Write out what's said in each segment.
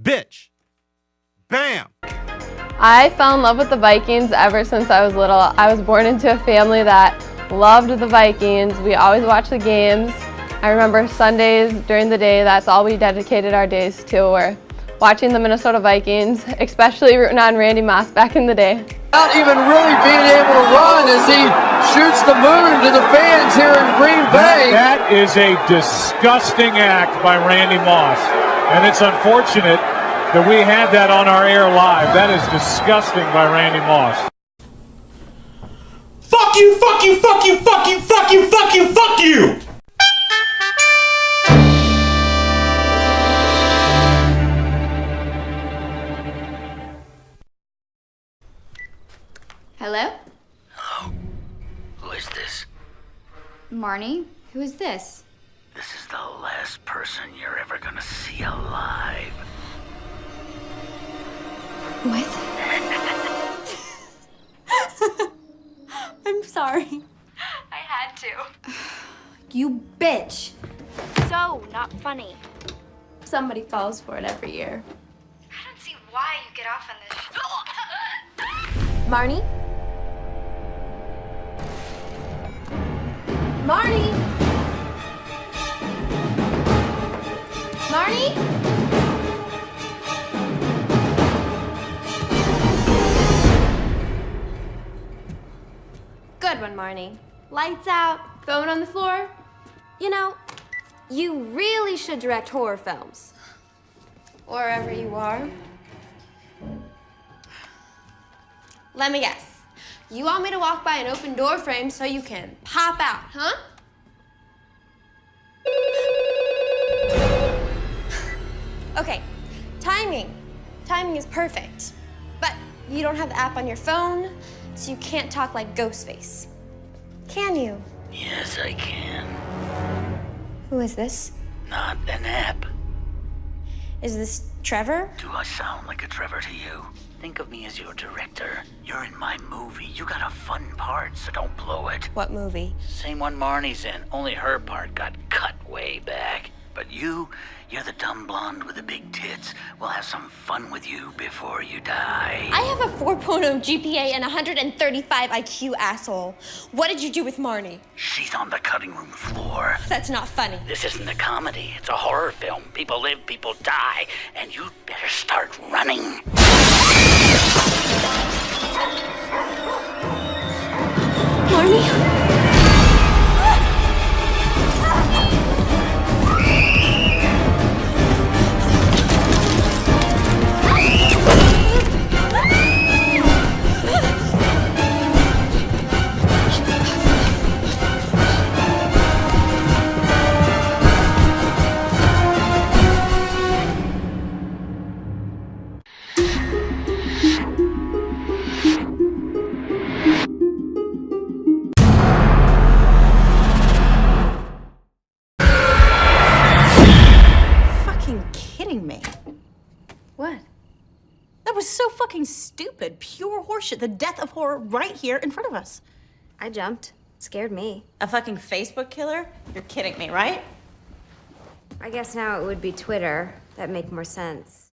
bitch. Bam! I fell in love with the Vikings ever since I was little. I was born into a family that loved the Vikings. We always watched the games. I remember Sundays during the day, that's all we dedicated our days to, were watching the Minnesota Vikings, especially rooting on Randy Moss back in the day. Not even really being able to run as he shoots the moon to the fans here in Green Bay. That is a disgusting act by Randy Moss, and it's unfortunate that we had that on our air live. That is disgusting by Randy Moss. Fuck you, fuck you, fuck you, fuck you, fuck you, fuck you, fuck you! Hello? Hello? Who is this? Marnie? Who is this? This is the last person you're ever gonna see alive. What? I'm sorry. I had to. You bitch. So, not funny. Somebody falls for it every year. I don't see why you get off on this. Marnie? Marnie? Marnie? Good one, Marnie. Lights out, phone on the floor. You know, you really should direct horror films. Wherever you are. Let me guess. You want me to walk by an open door frame so you can pop out, huh? Okay, timing. Timing is perfect. But you don't have the app on your phone, so you can't talk like Ghostface. Can you? Yes, I can. Who is this? Not an app. Is this Trevor? Do I sound like a Trevor to you? Think of me as your director. You're in my movie. You got a fun part, so don't blow it. What movie? Same one Marnie's in, only her part got cut way back. But you're the dumb blonde with the big tits. We'll have some fun with you before you die. I have a 4.0 GPA and 135 IQ, asshole. What did you do with Marnie? She's on the cutting room floor. That's not funny. This isn't a comedy. It's a horror film. People live, people die. And you'd better start running. Marnie? What? That was so fucking stupid. Pure horseshit. The death of horror right here in front of us. I jumped. It scared me. A fucking Facebook killer? You're kidding me, right? I guess now it would be Twitter. That'd make more sense.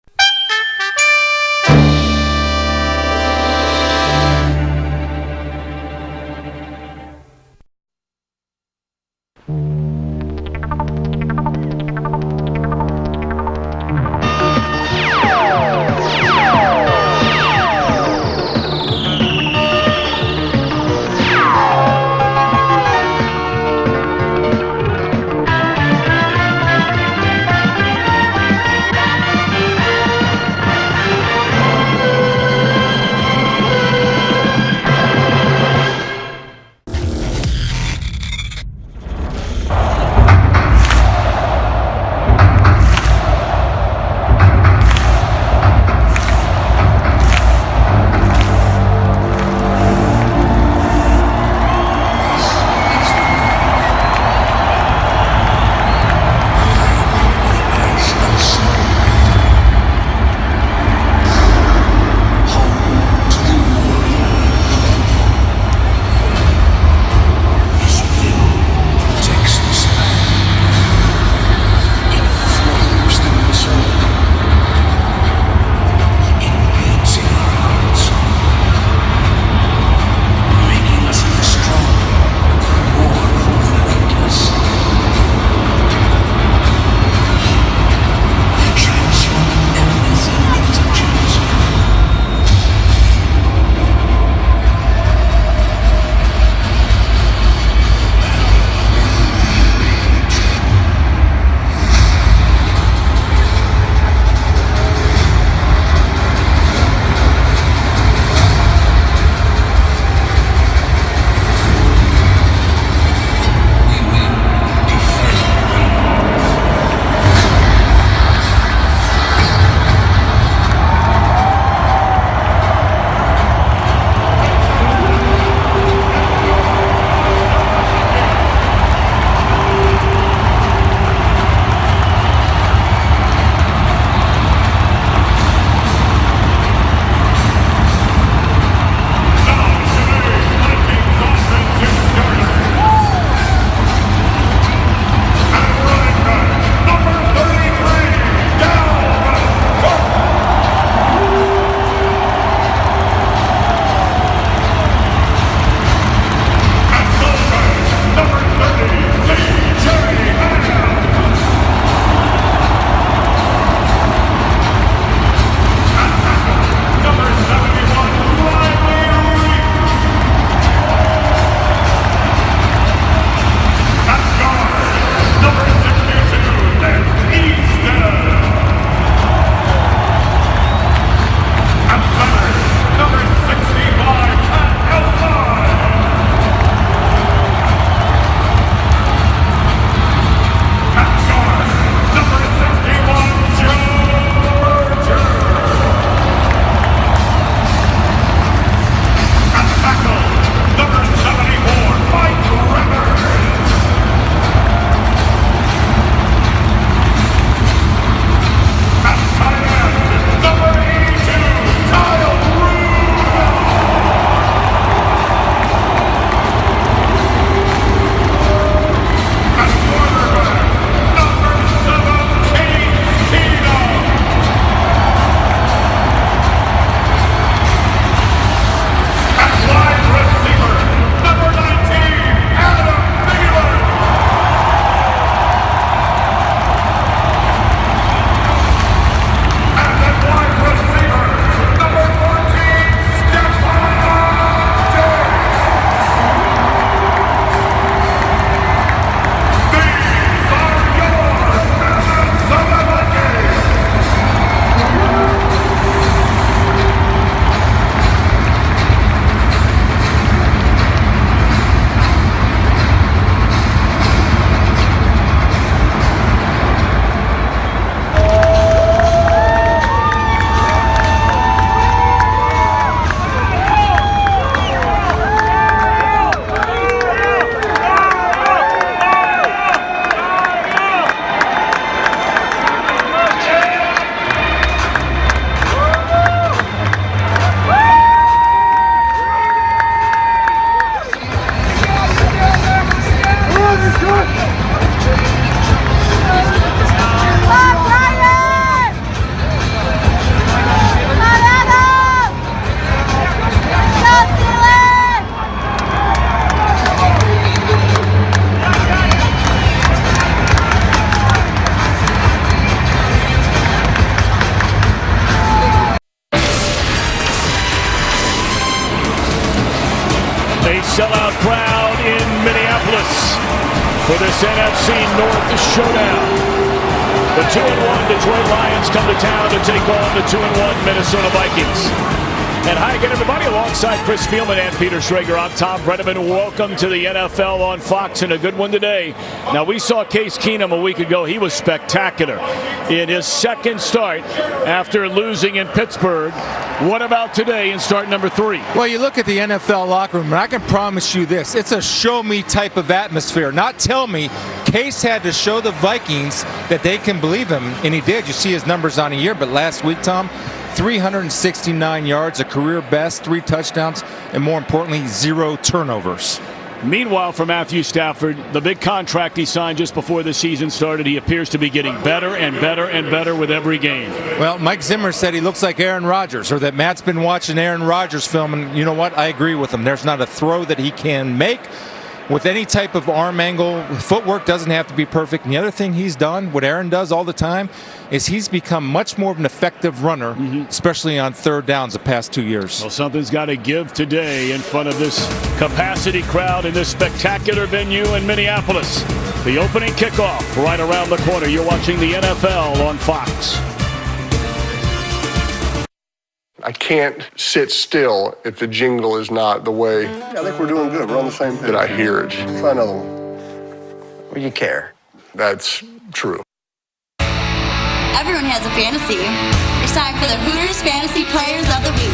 sellout crowd in Minneapolis for this NFC North showdown. The 2-1 Detroit Lions come to town to take on the 2-1 Minnesota Vikings. And hi again, everybody. Alongside Chris Spielman and Peter Schrager, I'm Tom Brenneman. Welcome to the NFL on Fox, and a good one today. Now, we saw Case Keenum a week ago. He was spectacular in his second start after losing in Pittsburgh. What about today in start number 3? Well, you look at the NFL locker room, and I can promise you this. It's a show-me type of atmosphere, not tell me. Case had to show the Vikings that they can believe him, and he did. You see his numbers on a year, but last week, Tom, 369 yards, a career best, 3 touchdowns, and more importantly, 0 turnovers. Meanwhile, for Matthew Stafford, the big contract he signed just before the season started, he appears to be getting better and better and better with every game. Well, Mike Zimmer said he looks like Aaron Rodgers, or that Matt's been watching Aaron Rodgers film, and you know what? I agree with him. There's not a throw that he can make with any type of arm angle. Footwork doesn't have to be perfect. And the other thing he's done, what Aaron does all the time, is he's become much more of an effective runner, especially on third downs the past 2 years. Well, something's got to give today in front of this capacity crowd in this spectacular venue in Minneapolis. The opening kickoff right around the corner. You're watching the NFL on Fox. I can't sit still if the jingle is not the way. Yeah, I think we're doing good. We're on the same page. That I hear it. Try another one. Well, you care. That's true. Everyone has a fantasy. It's time for the Hooters Fantasy Players of the Week.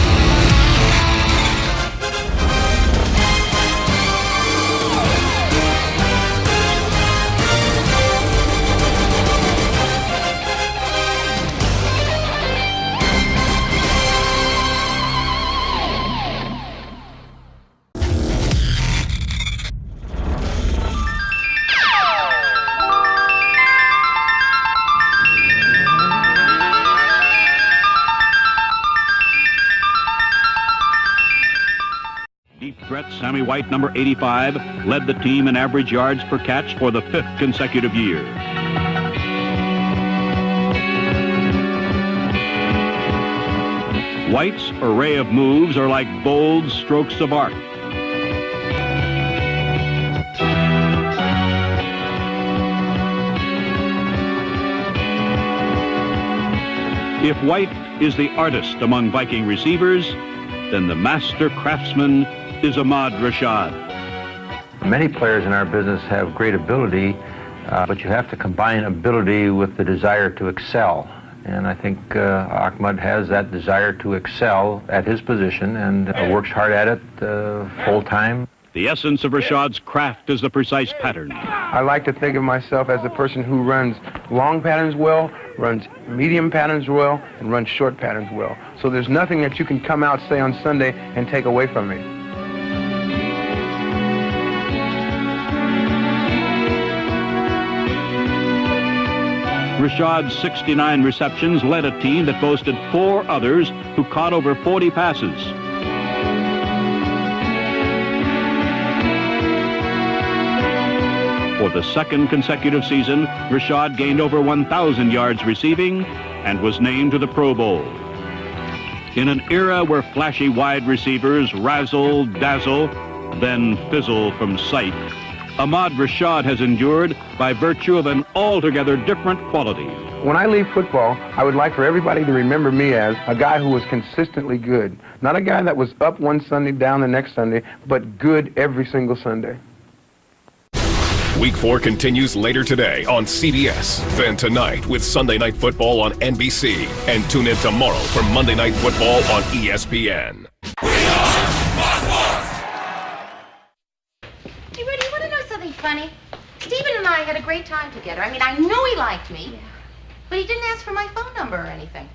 Threat Sammy White, number 85, led the team in average yards per catch for the 5th consecutive year. White's array of moves are like bold strokes of art. If White is the artist among Viking receivers, then the master craftsman is Ahmad Rashad. Many players in our business have great ability, but you have to combine ability with the desire to excel. And I think Ahmad has that desire to excel at his position and works hard at it full time. The essence of Rashad's craft is the precise pattern. I like to think of myself as a person who runs long patterns well, runs medium patterns well, and runs short patterns well. So there's nothing that you can come out, say, on Sunday and take away from me. Rashad's 69 receptions led a team that boasted 4 others who caught over 40 passes. For the 2nd consecutive season, Rashad gained over 1,000 yards receiving and was named to the Pro Bowl. In an era where flashy wide receivers razzle, dazzle, then fizzle from sight, Ahmad Rashad has endured by virtue of an altogether different quality. When I leave football, I would like for everybody to remember me as a guy who was consistently good. Not a guy that was up one Sunday, down the next Sunday, but good every single Sunday. Week 4 continues later today on CBS. Then tonight with Sunday Night Football on NBC. And tune in tomorrow for Monday Night Football on ESPN. Funny. Stephen and I had a great time together. I mean, I know he liked me, but he didn't ask for my phone number or anything.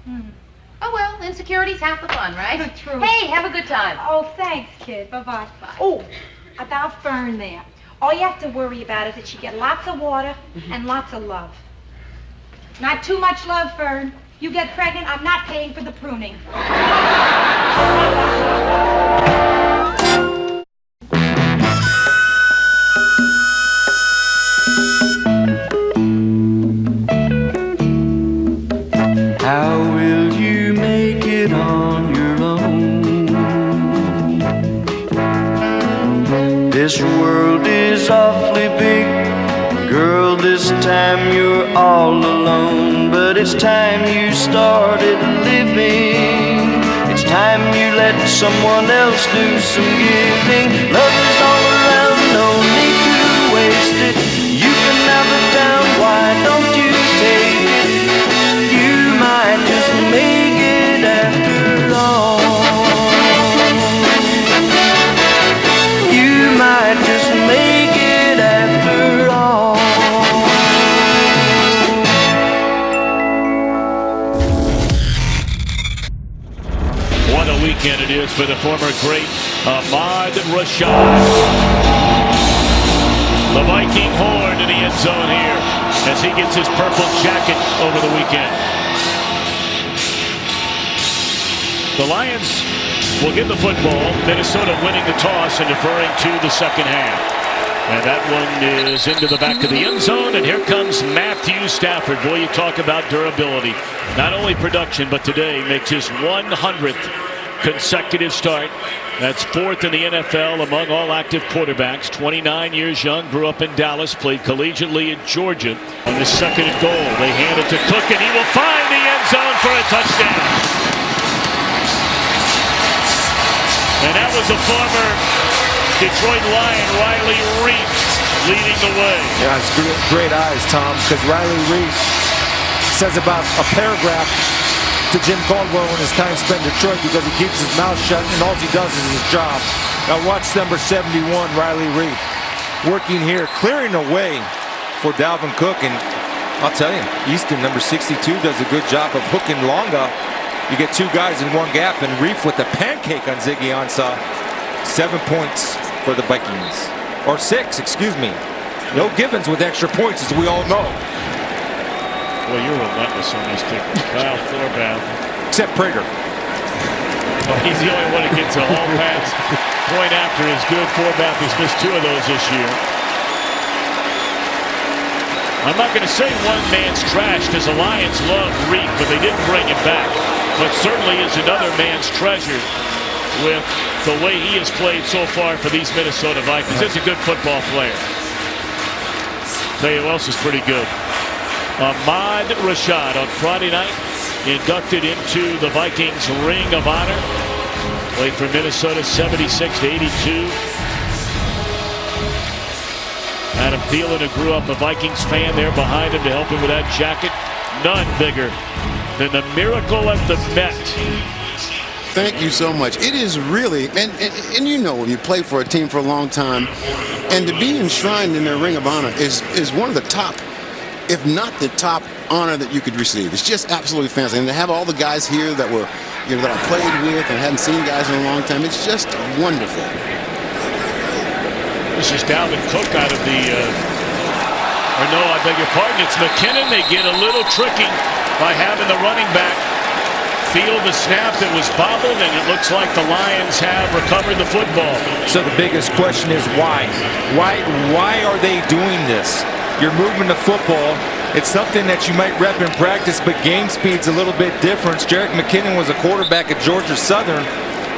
Oh, well, insecurity's half the fun, right? True. Hey, have a good time. Oh, thanks, kid. Bye-bye. Bye. Oh, about Fern there. All you have to worry about is that she get lots of water and lots of love. Not too much love, Fern. You get pregnant, I'm not paying for the pruning. How will you make it on your own? this time you're all alone, but it's time you started living. It's time you let someone else do some giving. Love is all around, no need to waste it. You can have it down, why don't you take it? You might just make it after all. You might just make it after all. What a weekend it is for the former great Ahmad Rashad. The Viking horn in the end zone here as he gets his purple jacket over the weekend. The Lions will get the football. Minnesota winning the toss and deferring to the second half. And that one is into the back of the end zone. And here comes Matthew Stafford. Boy, you talk about durability. Not only production, but today makes his 100th consecutive start. That's 4th in the NFL among all active quarterbacks. 29 years young, grew up in Dallas, played collegiately at Georgia. On this second and goal, they hand it to Cook, and he will find the end zone for a touchdown. And that was a former Detroit Lion, Riley Reif, leading the way. Yeah, it's great eyes, Tom, because Riley Reif says about a paragraph to Jim Caldwell in his time spent in Detroit because he keeps his mouth shut and all he does is his job. Now watch number 71, Riley Reif, working here, clearing the way for Dalvin Cook. And I'll tell you, Easton, number 62, does a good job of hooking Longa. You get two guys in one gap, and Reif with the pancake on Ziggy Ansah. 7 points for the Vikings. Or 6, excuse me. No Givens with extra points, as we all know. Well, you're relentless on this kick. Kyle Thorbath. Except Prater. Well, he's the only one that gets a whole pass. Point after is good. Thorbath has missed 2 of those this year. I'm not going to say one man's trash because the Lions love Reif, but they didn't bring him back. But certainly is another man's treasure with the way he has played so far for these Minnesota Vikings. He's a good football player. Tell you who else is pretty good. Ahmad Rashad on Friday night inducted into the Vikings Ring of Honor. Played for Minnesota 76-82. Adam Thielen, who grew up a Vikings fan, there behind him to help him with that jacket. None bigger than the miracle at the Met. Thank you so much. It is really, and you know, when you play for a team for a long time, and to be enshrined in their Ring of Honor is one of the top, if not the top honor that you could receive. It's just absolutely fantastic. And to have all the guys here that were, you know, that I played with and hadn't seen guys in a long time, it's just wonderful. This is Dalvin Cook out of the, or no, I beg your pardon, it's McKinnon. They get a little tricky by having the running back feel the snap that was bobbled, and it looks like the Lions have recovered the football. So the biggest question is why? Why are they doing this? You're moving the football. It's something that you might rep in practice, but game speed's a little bit different. Jerick McKinnon was a quarterback at Georgia Southern,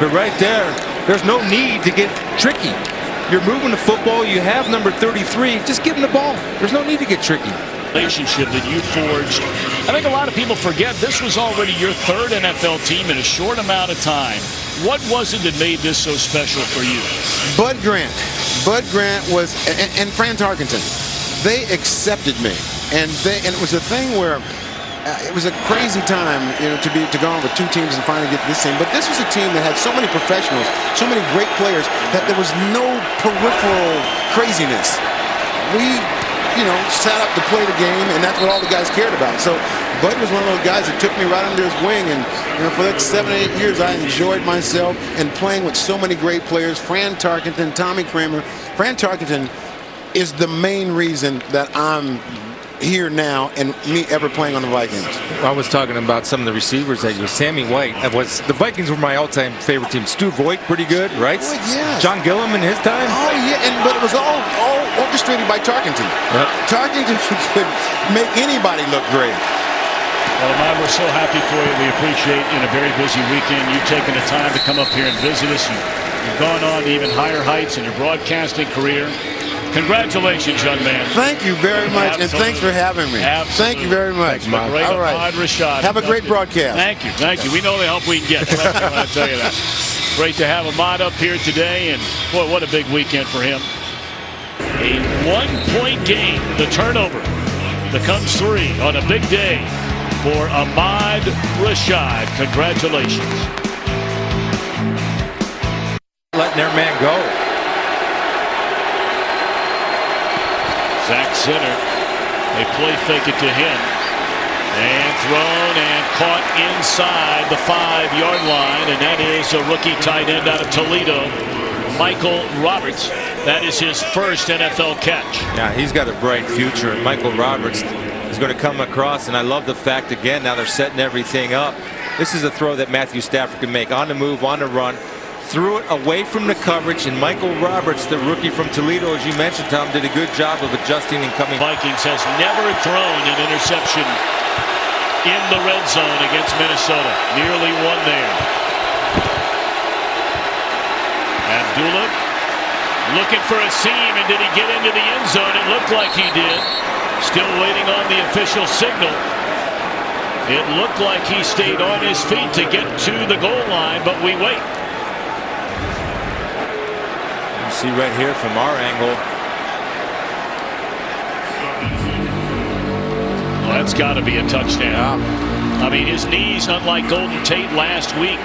but right there, there's no need to get tricky. You're moving the football. You have number 33. Just give him the ball. There's no need to get tricky. Relationship that you forged. I think a lot of people forget this was already your 3rd NFL team in a short amount of time. What was it that made this so special for you? Bud Grant. Bud Grant was, and Fran Tarkenton. They accepted me, and it was a thing where it was a crazy time, you know, to go on with 2 teams and finally get to this team. But this was a team that had so many professionals, so many great players, that there was no peripheral craziness. We, you know, sat up to play the game, and that's what all the guys cared about. So Bud was one of those guys that took me right under his wing, and you know, for that 7 or 8 years, I enjoyed myself and playing with so many great players. Fran Tarkenton, Tommy Kramer. Fran Tarkenton is the main reason that I'm here now and me ever playing on the Vikings. I was talking about some of the receivers that you, Sammy White. The Vikings were my all-time favorite team. Stu Voigt, pretty good, right? Oh, yeah. John Gillum in his time. Oh yeah, but it was all orchestrated by Tarkenton. Yep. Tarkenton could make anybody look great. Well, Ahmad, we're so happy for you. We appreciate in a very busy weekend you taking the time to come up here and visit us. You've gone on to even higher heights in your broadcasting career. Congratulations, young man. Thank you very much, and thanks for having me. Absolutely. Thank you very much, Mike. Great All right. Ahmad Rashad. Have a great broadcast. Thank you. Thank you. We know the help we can get. Trust me when I tell you that. Great to have Ahmad up here today, and boy, what a big weekend for him. A 1-point game, the turnover becomes 3 on a big day for Ahmad Rashad. Congratulations. Letting their man go. Zach center. They play fake it to him. And thrown and caught inside the 5-yard line. And that is a rookie tight end out of Toledo, Michael Roberts. That is his first NFL catch. Yeah, he's got a bright future. Michael Roberts is going to come across, and I love the fact, again, now they're setting everything up. This is a throw that Matthew Stafford can make on the move, on the run. Threw it away from the coverage, and Michael Roberts, the rookie from Toledo, as you mentioned, Tom, did a good job of adjusting and coming. Vikings has never thrown an interception in the red zone against Minnesota. Nearly won there. Abdullah looking for a seam, and did he get into the end zone? It looked like he did. Still waiting on the official signal. It looked like he stayed on his feet to get to the goal line, but we wait. You see right here from our angle. Well, that's got to be a touchdown. Yeah. I mean, his knees, unlike Golden Tate last week,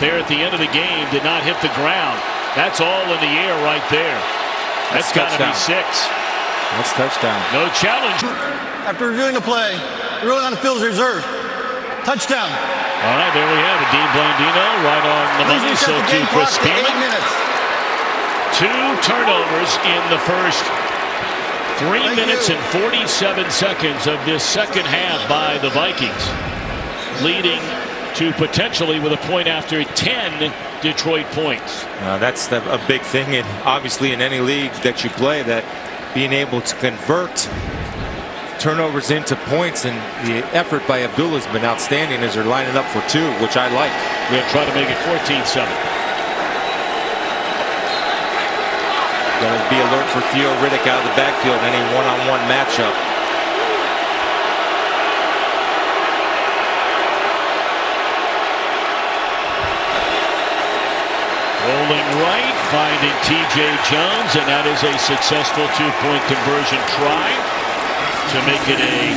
there at the end of the game, did not hit the ground. That's all in the air right there. That's got to be 6. That's touchdown. No challenge. After reviewing the play, ruling on the field is reserved. Touchdown. All right, there we have it. Dean Blandino right on the money. So to Chris Scanlon. 2 turnovers in the first 3 minutes and 47 seconds of this second half by the Vikings, leading to potentially with a point after 10 Detroit points. That's a big thing, and obviously in any league that you play, that being able to convert turnovers into points, and the effort by Abdullah has been outstanding as they're lining up for 2, which I like. We'll try to make it 14-7. Got to be alert for Theo Riddick out of the backfield in any one-on-one matchup. Rolling right, finding T.J. Jones, and that is a successful 2-point conversion try to make it a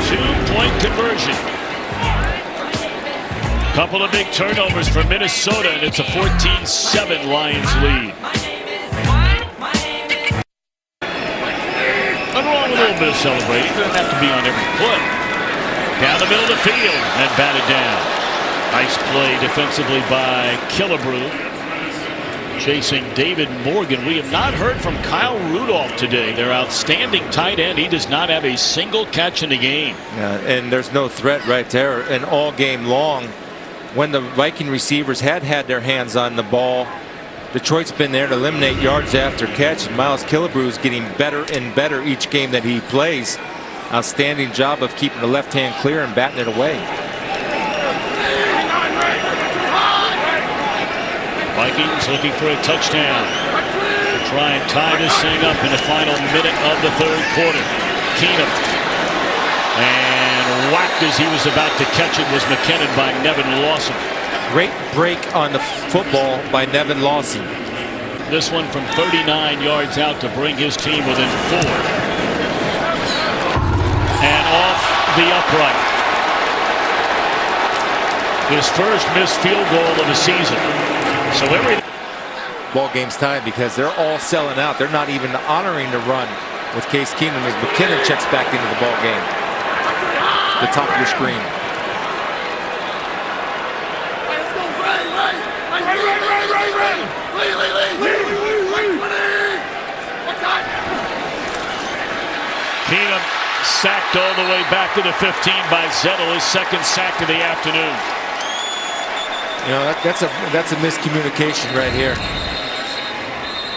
2-point conversion. Couple of big turnovers for Minnesota, and it's a 14-7 Lions lead. Nothing wrong with a little bit of celebrating. Doesn't have to be on every play. Down the middle of the field and batted down. Nice play defensively by Killebrew. Chasing David Morgan. We have not heard from Kyle Rudolph today. Their outstanding tight end. He does not have a single catch in the game. And there's no threat right there. And all game long, when the Viking receivers had their hands on the ball, Detroit's been there to eliminate yards after catch. And Miles Killebrew is getting better and better each game that he plays. Outstanding job of keeping the left hand clear and batting it away. Vikings looking for a touchdown to try and tie this thing up in the final minute of the 3rd quarter. Keenum, and whacked as he was about to catch it was McKinnon by Nevin Lawson. Great break on the football by Nevin Lawson. This one from 39 yards out to bring his team within 4. And off the upright. His first missed field goal of the season. So ball game's tied because they're all selling out. They're not even honoring the run with Case Keenum as McKinnon checks back into the ball game. The top of your screen. Keenum sacked all the way back to the 15 by Zettel, his second sack of the afternoon. You know, that's a miscommunication right here.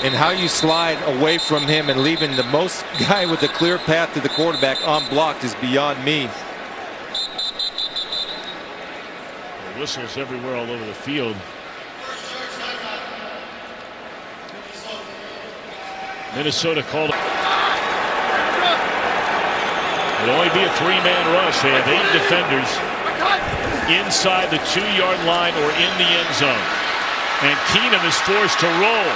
And how you slide away from him and leaving the most guy with a clear path to the quarterback unblocked is beyond me. Whistles everywhere all over the field. Minnesota called it. It'll only be a three-man rush. They have 8 defenders inside the 2-yard line or in the end zone. And Keenum is forced to roll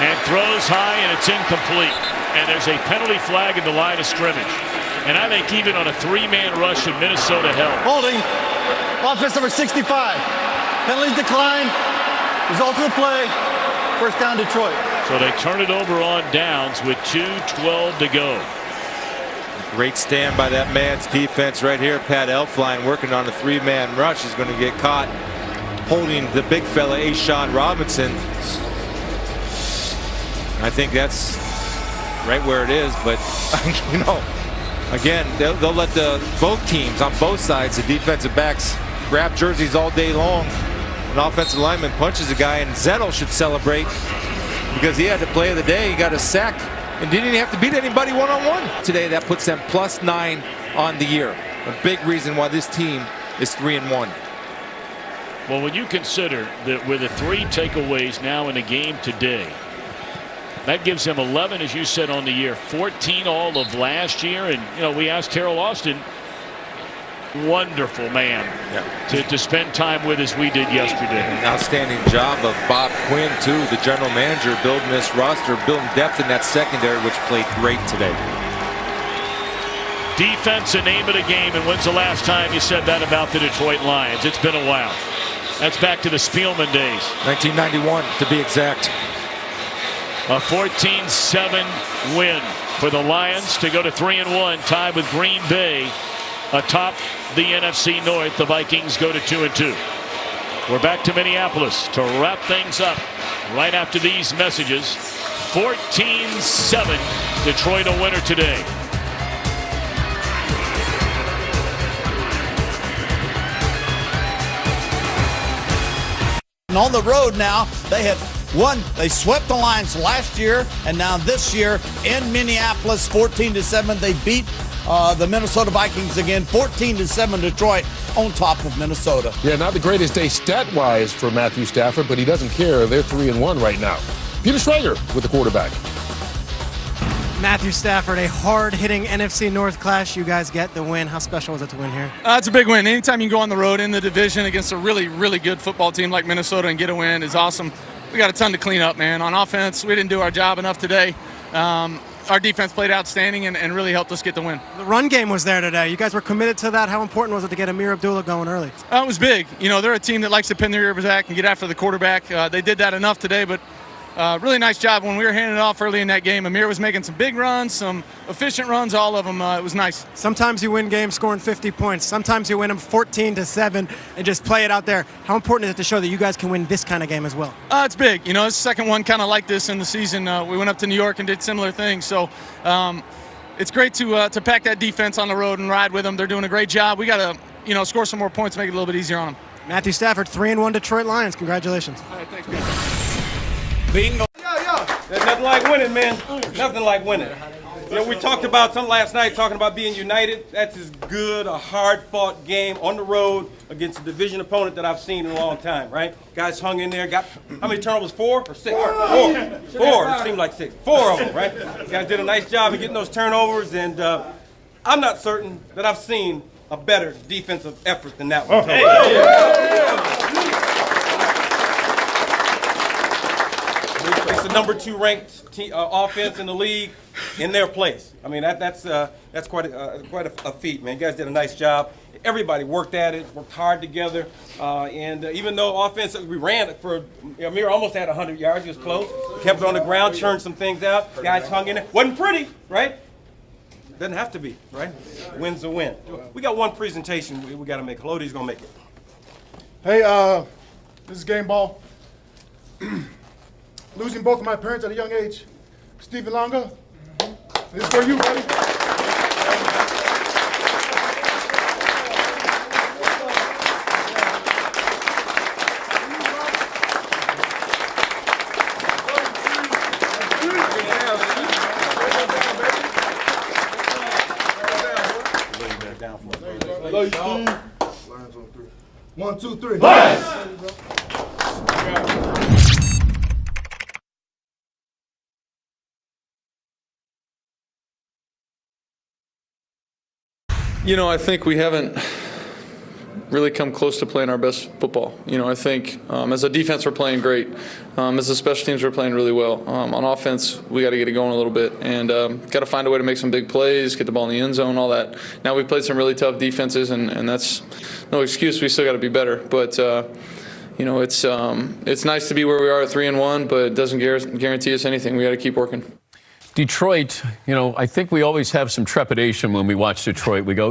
and throws high, and it's incomplete. And there's a penalty flag in the line of scrimmage. And I think even on a 3-man rush in Minnesota held. Holding. Offense number 65. Penalties decline. Result of the play. First down, Detroit. So they turn it over on downs with 2:12 to go. Great stand by that man's defense right here. Pat Elflein working on a 3-man rush. He's going to get caught holding the big fella, Ashawn Robinson. I think that's right where it is, but you know, again, they'll let both teams on both sides, the defensive backs, grab jerseys all day long. An offensive lineman punches a guy, and Zettel should celebrate because he had the play of the day. He got a sack and didn't even have to beat anybody one-on-one today. That puts them +9 on the year. A big reason why this team is 3-1. Well, when you consider that with the 3 takeaways now in the game today, that gives them 11, as you said, on the year, 14 all of last year. And, you know, we asked Terrell Austin, wonderful man, to spend time with as we did yesterday. An outstanding job of Bob Quinn, too, the general manager, building this roster, building depth in that secondary, which played great today. Defense, a name of the game. And when's the last time you said that about the Detroit Lions? It's been a while. That's back to the Spielman days. 1991, to be exact. A 14-7 win for the Lions to go to 3-1, tied with Green Bay atop the NFC North. The Vikings go to 2-2. We're back to Minneapolis to wrap things up right after these messages. 14-7, Detroit a winner today. On the road now, they have won. They swept the Lions last year, and now this year in Minneapolis, 14-7, they beat the Minnesota Vikings again, 14-7 Detroit on top of Minnesota. Yeah, not the greatest day stat-wise for Matthew Stafford, but he doesn't care. They're 3-1 right now. Peter Schrager with the quarterback. Matthew Stafford, a hard-hitting NFC North clash. You guys get the win. How special was it to win here? It's a big win. Anytime you can go on the road in the division against a really, really good football team like Minnesota and get a win is awesome. We got a ton to clean up, man. On offense, we didn't do our job enough today. Our defense played outstanding and really helped us get the win. The run game was there today. You guys were committed to that. How important was it to get Amir Abdullah going early? It was big. You know, they're a team that likes to pin their ears back and get after the quarterback. They did that enough today, but really nice job when we were handing it off early in that game. Amir was making some big runs, some efficient runs, all of them. It was nice. Sometimes you win games scoring 50 points. Sometimes you win them 14-7 and just play it out there. How important is it to show that you guys can win this kind of game as well? It's big. You know, it's the second one kind of like this in the season. We went up to New York and did similar things. So it's great to pack that defense on the road and ride with them. They're doing a great job. We got to, you know, score some more points, make it a little bit easier on them. Matthew Stafford, 3-1 Detroit Lions. Congratulations. All right, thanks, Peter. Bingo. There's nothing like winning, man. Nothing like winning. You know, we talked about something last night, talking about being united. That's as good a hard-fought game on the road against a division opponent that I've seen in a long time, right? Guys hung in there, got, how many turnovers, 4 or 6? Four. It seemed like 6. 4 of them, right? You guys did a nice job of getting those turnovers, and I'm not certain that I've seen a better defensive effort than that one. It's the number 2 ranked offense in the league in their place. I mean, that's quite a feat, man. You guys did a nice job. Everybody worked at it, worked hard together, and even though offense, we ran it for, Amir almost had 100 yards. He was close. Kept it on the ground, churned some things out. Guys hung in it. Wasn't pretty, right? Doesn't have to be, right? Win's a win. We got one presentation we got to make. Halodi's gonna make it. Hey, this is Game Ball. Losing both of my parents at a young age. Stephen Longa, this is for you, buddy. Love you, Steve. Lions on 3. 1, 2, 3. Lions! I think we haven't really come close to playing our best football. I think as a defense we're playing great. As a special teams we're playing really well. On offense we got to get it going a little bit and got to find a way to make some big plays, get the ball in the end zone, all that. Now we've played some really tough defenses and that's no excuse. We still got to be better. But it's nice to be where we are at 3-1, but it doesn't guarantee us anything. We got to keep working. Detroit, I think we always have some trepidation when we watch Detroit. We go,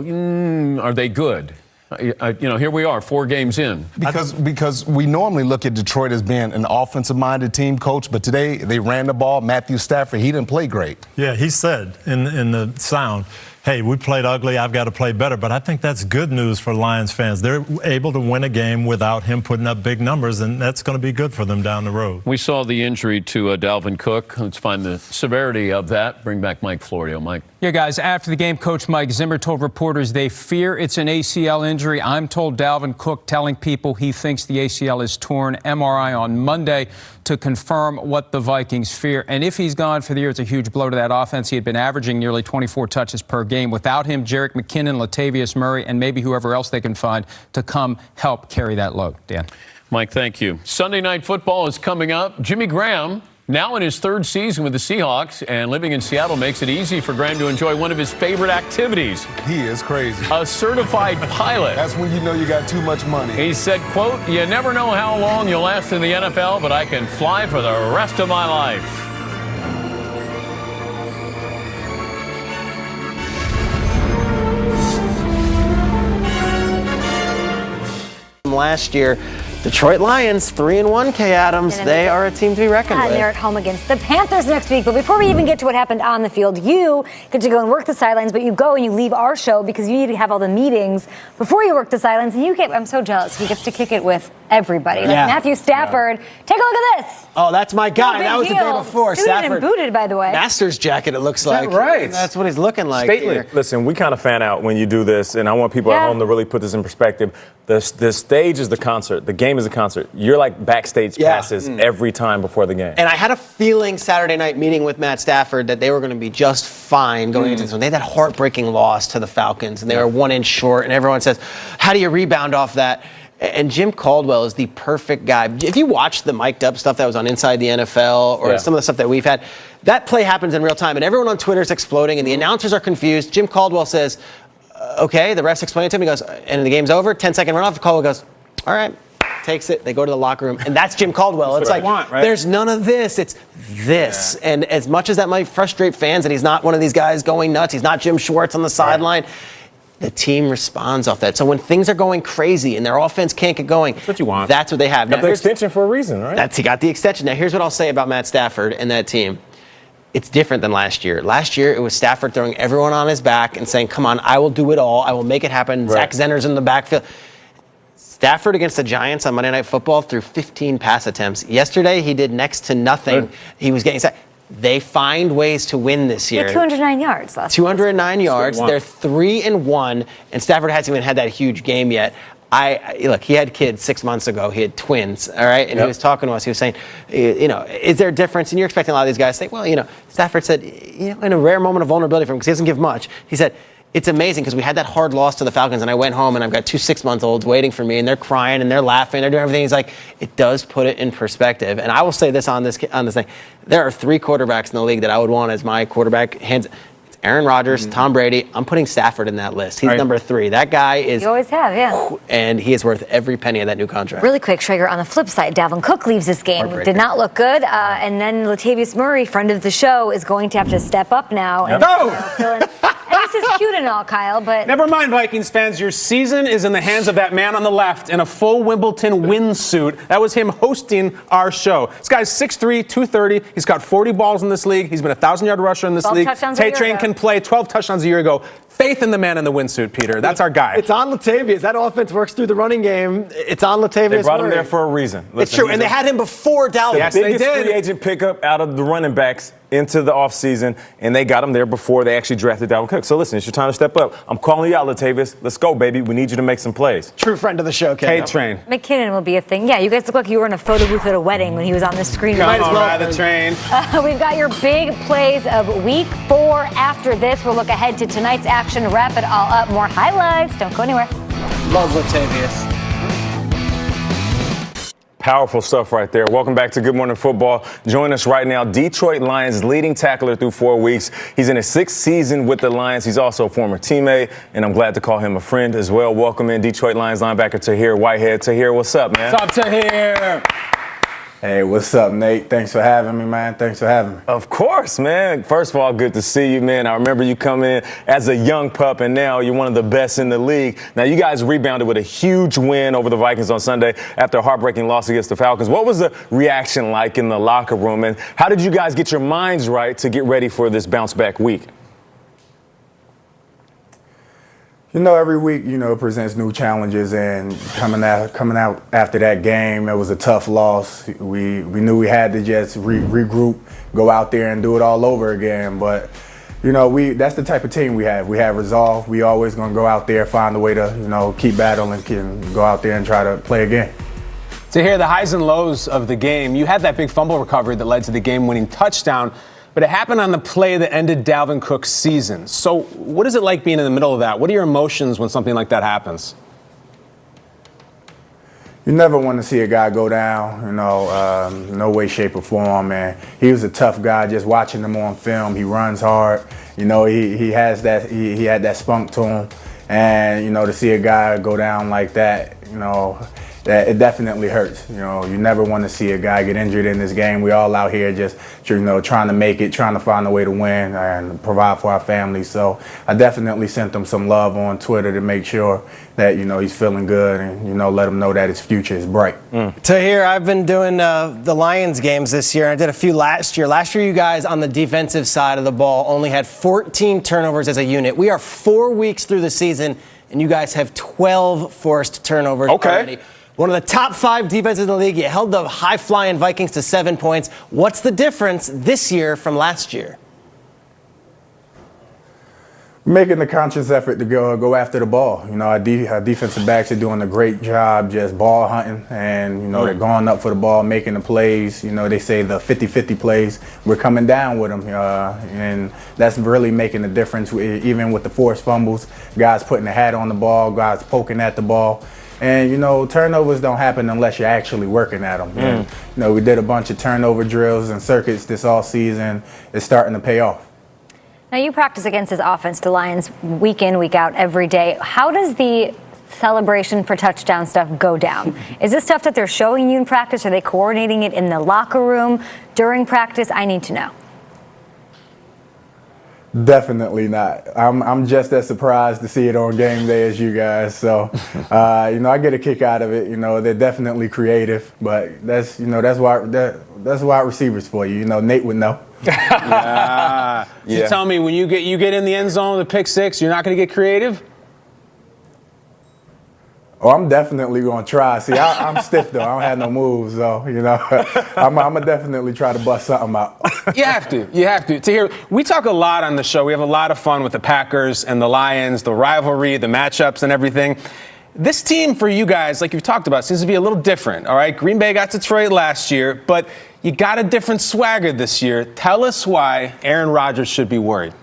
are they good? Here we are, 4 games in. Because we normally look at Detroit as being an offensive-minded team, Coach, but today they ran the ball. Matthew Stafford, he didn't play great. Yeah, he said in the sound, hey, we played ugly, I've got to play better. But I think that's good news for Lions fans. They're able to win a game without him putting up big numbers, and that's going to be good for them down the road. We saw the injury to Dalvin Cook. Let's find the severity of that. Bring back Mike Florio. Mike. Yeah, guys, after the game, Coach Mike Zimmer told reporters they fear it's an ACL injury. I'm told Dalvin Cook telling people he thinks the ACL is torn. MRI on Monday to confirm what the Vikings fear. And if he's gone for the year, it's a huge blow to that offense. He had been averaging nearly 24 touches per game. Without him, Jerick McKinnon, Latavius Murray, and maybe whoever else they can find to come help carry that load. Dan. Mike, thank you. Sunday Night Football is coming up. Jimmy Graham, now in his 3rd season with the Seahawks and living in Seattle, makes it easy for Graham to enjoy one of his favorite activities. He is crazy. A certified pilot. That's when you know you got too much money. He said, quote, you never know how long you'll last in the NFL, but I can fly for the rest of my life. Last year, Detroit Lions, 3-1, Kay Adams. They are a team to be reckoned with. And they're at home against the Panthers next week. But before we even get to what happened on the field, you get to go and work the sidelines, but you go and you leave our show because you need to have all the meetings before you work the sidelines. And I'm so jealous. He gets to kick it with everybody. Like Matthew Stafford. Take a look at this. Oh, that's my guy. That was the day before. Suited and booted, by the way. Master's jacket, it looks like. Right. That's what he's looking like. Stately. Here. Listen, we kind of fan out when you do this, and I want people at home to really put this in perspective. The stage is the concert. The game is a concert. You're like backstage passes every time before the game. And I had a feeling Saturday night meeting with Matt Stafford that they were going to be just fine going into this one. They had that heartbreaking loss to the Falcons, and they were 1 inch short, and everyone says, how do you rebound off that? And Jim Caldwell is the perfect guy. If you watch the mic'd up stuff that was on Inside the NFL or some of the stuff that we've had, that play happens in real time, and everyone on Twitter is exploding, and the announcers are confused. Jim Caldwell says, okay, the ref's explaining it to him. He goes, and the game's over, 10-second runoff. Caldwell goes, all right, takes it. They go to the locker room, and that's Jim Caldwell. It's like, there's none of this. It's this. Yeah. And as much as that might frustrate fans, and he's not one of these guys going nuts, he's not Jim Schwartz on the sideline, the team responds off that. So when things are going crazy and their offense can't get going, that's what you want. That's what they have. Got the extension for a reason, right? He got the extension. Now here's what I'll say about Matt Stafford and that team. It's different than last year. Last year, it was Stafford throwing everyone on his back and saying, come on, I will do it all. I will make it happen. Zach Zenner's in the backfield. Stafford against the Giants on Monday Night Football threw 15 pass attempts. Yesterday, he did next to nothing. He was getting sacked. They find ways to win this year. 209 yards last 209 yards. They're 3-1, and Stafford hasn't even had that huge game yet. Look, he had kids 6 months ago. He had twins, all right? And he was talking to us. He was saying, is there a difference? And you're expecting a lot of these guys to say, well, Stafford said, in a rare moment of vulnerability for him, because he doesn't give much, he said, it's amazing because we had that hard loss to the Falcons, and I went home, and I've got 2 6-month-olds waiting for me, and they're crying, and they're laughing, they're doing everything. He's like, it does put it in perspective. And I will say this on this thing. There are 3 quarterbacks in the league that I would want as my quarterback. It's Aaron Rodgers, Tom Brady. I'm putting Stafford in that list. He's number 3. That guy is... You always have, and he is worth every penny of that new contract. Really quick, Schrager, on the flip side, Dalvin Cook leaves this game. Did not look good. And then Latavius Murray, friend of the show, is going to have to step up now. And this is cute and all, Kyle, but... Never mind, Vikings fans. Your season is in the hands of that man on the left in a full Wimbledon windsuit. That was him hosting our show. This guy's 6'3", 230. He's got 40 balls in this league. He's been a 1,000-yard rusher in this league. Tay-Train can play 12 touchdowns a year ago. Faith in the man in the windsuit, Peter. That's our guy. It's on Latavius. That offense works through the running game. It's on Latavius. They brought him there for a reason. It's true, and they had him before Dalvin. Yes, they did. Free agent pickup out of the running backs into the offseason, and they got him there before they actually drafted Dalvin Cook. So listen, it's your time to step up. I'm calling you out, Latavius. Let's go, baby. We need you to make some plays. True friend of the show, K-Train. McKinnon will be a thing. Yeah, you guys look like you were in a photo booth at a wedding when he was on the screen. Come on, ride the train. We've got your big plays of week 4 after this. We'll look ahead to tonight's action to wrap it all up. More highlights. Don't go anywhere. Love Latavius. Powerful stuff right there. Welcome back to Good Morning Football. Join us right now, Detroit Lions leading tackler through 4 weeks. He's in his 6th season with the Lions. He's also a former teammate, and I'm glad to call him a friend as well. Welcome in Detroit Lions linebacker Tahir Whitehead. Tahir, what's up, man? What's up, Tahir? Hey, what's up, Nate? Thanks for having me, man. Thanks for having me. Of course, man. First of all, good to see you, man. I remember you come in as a young pup, and now you're one of the best in the league. Now, you guys rebounded with a huge win over the Vikings on Sunday after a heartbreaking loss against the Falcons. What was the reaction like in the locker room, and how did you guys get your minds right to get ready for this bounce-back week? You know, every week, presents new challenges, and coming out after that game, it was a tough loss. We knew we had to just regroup, go out there and do it all over again. But, that's the type of team we have. We have resolve. We always going to go out there, find a way to, keep battling, and go out there and try to play again. To hear the highs and lows of the game, you had that big fumble recovery that led to the game-winning touchdown. But it happened on the play that ended Dalvin Cook's season. So what is it like being in the middle of that? What are your emotions when something like that happens? You never want to see a guy go down, no way, shape, or form. And he was a tough guy. Just watching him on film, he runs hard. He has that. He had that spunk to him. And to see a guy go down like that, that it definitely hurts. You never want to see a guy get injured in this game. We all out here just, trying to make it, trying to find a way to win and provide for our families. So I definitely sent him some love on Twitter to make sure that, he's feeling good and, let him know that his future is bright. Tahir, I've been doing the Lions games this year. I did a few last year. Last year, you guys on the defensive side of the ball only had 14 turnovers as a unit. We are 4 weeks through the season, and you guys have 12 forced turnovers already. One of the top 5 defenses in the league. You held the high-flying Vikings to 7 points. What's the difference this year from last year? Making the conscious effort to go after the ball. Our defensive backs are doing a great job just ball hunting, and they're going up for the ball, making the plays. They say the 50-50 plays. We're coming down with them, and that's really making a difference. Even with the forced fumbles, guys putting the hat on the ball, guys poking at the ball. And, turnovers don't happen unless you're actually working at them. And, we did a bunch of turnover drills and circuits this all season. It's starting to pay off. Now, you practice against this offense, the Lions, week in, week out, every day. How does the celebration for touchdown stuff go down? Is this stuff that they're showing you in practice? Are they coordinating it in the locker room during practice? I need to know. Definitely not. I'm just as surprised to see it on game day as you guys. So, I get a kick out of it. They're definitely creative, but that's wide receivers for you. Nate would know. So tell me, when you get in the end zone, the pick six, you're not going to get creative? Oh, I'm definitely going to try. See, I'm stiff, though. I don't have no moves, so, I'm going to definitely try to bust something out. You have to. Tahir, we talk a lot on the show. We have a lot of fun with the Packers and the Lions, the rivalry, the matchups and everything. This team for you guys, like you've talked about, seems to be a little different, all right? Green Bay got Detroit last year, but you got a different swagger this year. Tell us why Aaron Rodgers should be worried.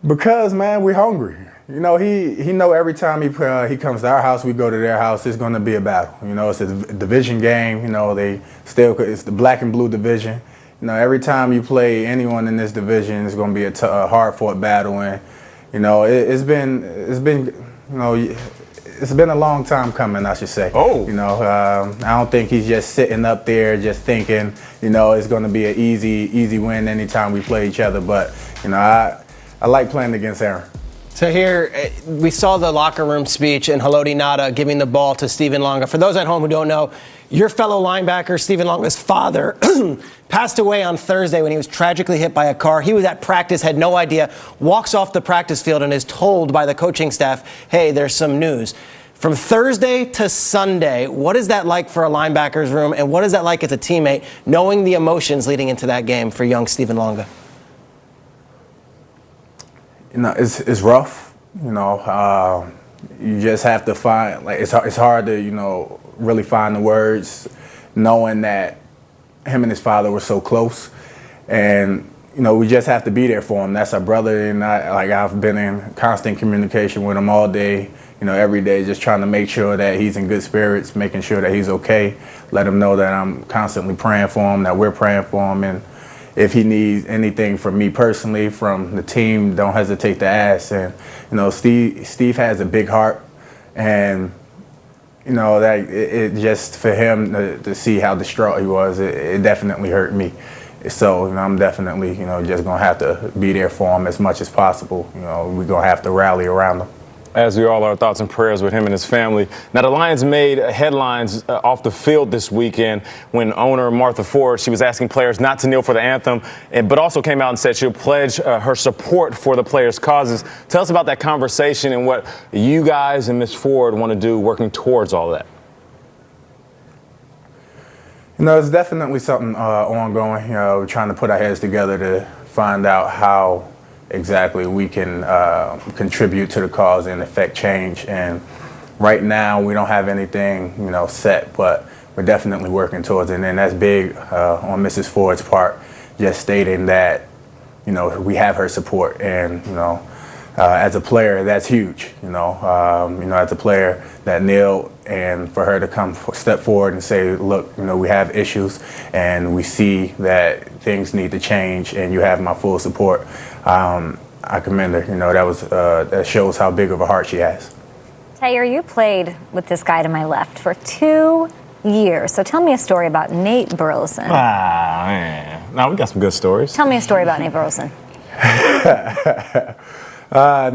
Because, man, we're hungry. He know every time he comes to our house, we go to their house, it's going to be a battle. It's a division game. It's the black and blue division. Every time you play anyone in this division, it's going to be a hard-fought battle. And, it's been a long time coming, I should say. I don't think he's just sitting up there just thinking, it's going to be an easy win anytime we play each other. But, I like playing against Aaron. Tahir, we saw the locker room speech and Haloti Ngata giving the ball to Stephen Longa. For those at home who don't know, your fellow linebacker, Stephen Longa's father, passed away on Thursday when he was tragically hit by a car. He was at practice, had no idea, walks off the practice field and is told by the coaching staff, hey, there's some news. From Thursday to Sunday, what is that like for a linebacker's room, and what is that like as a teammate, knowing the emotions leading into that game for young Stephen Longa? It's rough. You just have to find, it's hard to, really find the words, knowing that him and his father were so close. And, we just have to be there for him. That's our brother, and I've been in constant communication with him all day, every day, just trying to make sure that he's in good spirits, making sure that he's okay, let him know that I'm constantly praying for him, that we're praying for him, and if he needs anything from me personally, from the team, don't hesitate to ask. And, Steve has a big heart, and, that it just for him to see how distraught he was, it definitely hurt me. So, I'm definitely, just going to have to be there for him as much as possible. We're going to have to rally around him. As we all, our thoughts and prayers with him and his family. Now, the Lions made headlines off the field this weekend when owner Martha Ford, she was asking players not to kneel for the anthem, but also came out and said she'll pledge her support for the players' causes. Tell us about that conversation and what you guys and Ms. Ford want to do working towards all that. It's definitely something ongoing. We're trying to put our heads together to find out how exactly we can contribute to the cause and affect change. And right now we don't have anything set, but we're definitely working towards it. And that's big on Mrs. Ford's part, just stating that we have her support, and as a player, that's huge. As a player that kneeled, and for her to step forward and say, look, we have issues and we see that things need to change, and you have my full support. I commend her. That shows how big of a heart she has. Taylor, you played with this guy to my left for 2 years. So tell me a story about Nate Burleson. Man. Now we got some good stories. Tell me a story about Nate Burleson.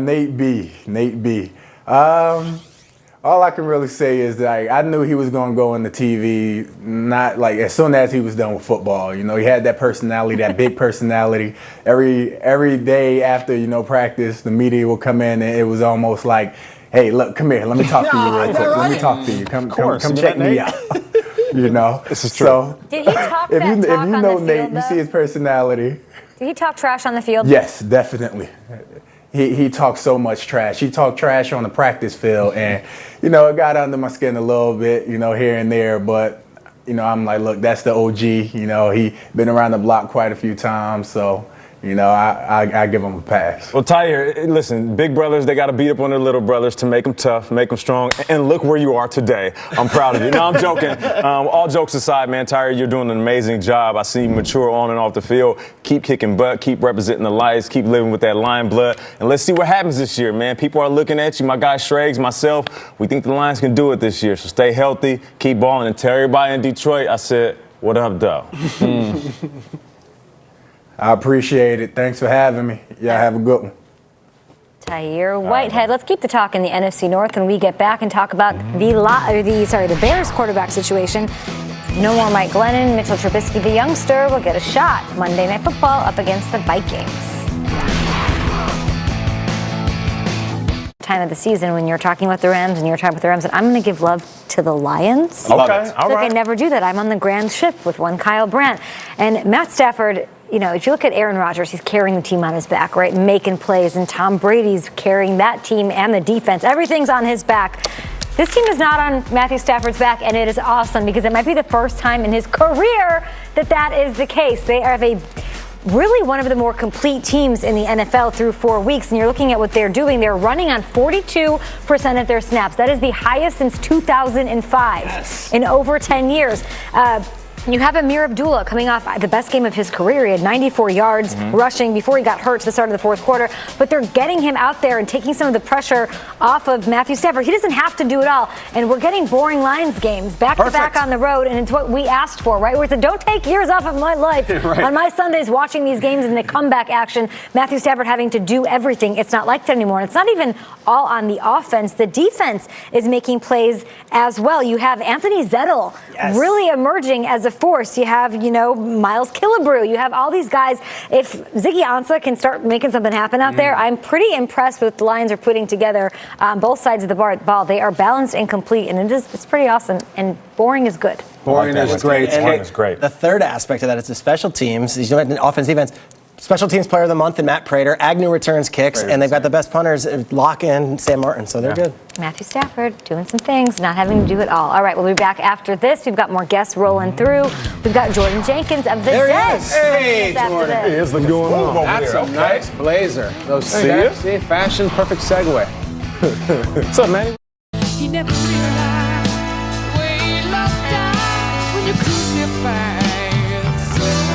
Nate B. All I can really say is that I knew he was going to go on the TV, not as soon as he was done with football. He had that personality, that big personality. Every day after, practice, the media would come in, and it was almost like, hey, look, come here, let me talk to you real quick. Let me talk to you. Come check me out. This is true. So, did he talk if that you talk know on the Nate, field, you see his personality. Did he talk trash on the field? Yes, definitely. He talked so much trash. He talked trash on the practice field, and it got under my skin a little bit, here and there. But I'm like, look, that's the OG. He been around the block quite a few times, so I give him a pass. Well, Tyre, listen, big brothers, they got to beat up on their little brothers to make them tough, make them strong, and look where you are today. I'm proud of you. No, I'm joking. All jokes aside, man, Tyre, you're doing an amazing job. I see you mature on and off the field. Keep kicking butt, keep representing the Lions, keep living with that Lion blood, and let's see what happens this year, man. People are looking at you, my guy Schrager, myself. We think the Lions can do it this year, so stay healthy, keep balling, and tell everybody in Detroit, I said, what up, though? I appreciate it. Thanks for having me. Y'all have a good one. Tyre Whitehead. Let's keep the talk in the NFC North when we get back and talk about the Bears quarterback situation. No more Mike Glennon. Mitchell Trubisky, the youngster, will get a shot Monday Night Football up against the Vikings. Time of the season when you're talking about the Rams and you're talking about the Rams, and I'm going to give love to the Lions. Okay, all right. I never do that. I'm on the grand ship with one Kyle Brandt. And Matt Stafford, if you look at Aaron Rodgers, he's carrying the team on his back, right? Making plays. And Tom Brady's carrying that team and the defense. Everything's on his back. This team is not on Matthew Stafford's back, and it is awesome because it might be the first time in his career that is the case. They have really one of the more complete teams in the NFL through 4 weeks. And you're looking at what they're doing. They're running on 42% of their snaps. That is the highest since 2005 in over 10 years. You have Amir Abdullah coming off the best game of his career. He had 94 yards rushing before he got hurt to the start of the fourth quarter. But they're getting him out there and taking some of the pressure off of Matthew Stafford. He doesn't have to do it all. And we're getting boring Lions games back-to-back on the road. And it's what we asked for, right? Where it's don't take years off of my life on my Sundays watching these games and the comeback action. Matthew Stafford having to do everything. It's not like that anymore. And it's not even all on the offense. The defense is making plays as well. You have Anthony Zettel really emerging as a force. You have, Miles Killebrew. You have all these guys. If Ziggy Ansah can start making something happen out there, I'm pretty impressed with what the Lions are putting together on both sides of the ball. They are balanced and complete, and it's pretty awesome. And boring is good. Boring is great. Boring is great. The third aspect of that is the special teams. You know, offense, defense. Special teams player of the month in Matt Prater. Agnew returns kicks, and they've got the best punters, Locke and Sam Martin, so they're good. Matthew Stafford doing some things, not having to do it all. All right, we'll be back after this. We've got more guests rolling through. We've got Jordan Jenkins of the Dead. Hey, Jordan. Hey, what's going on? That's a nice blazer. Those see fashion, perfect segue. What's up, man? You never realize where you lost time when you crucify yourself.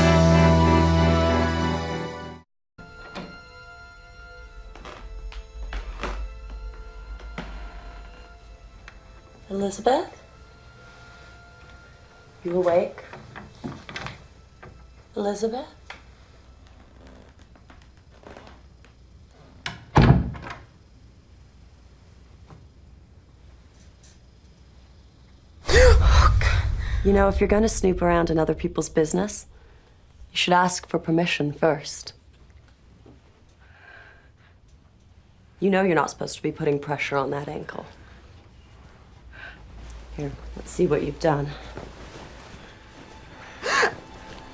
Elizabeth? You awake? Elizabeth? You know, if you're going to snoop around in other people's business, you should ask for permission first. You know you're not supposed to be putting pressure on that ankle. Here, let's see what you've done.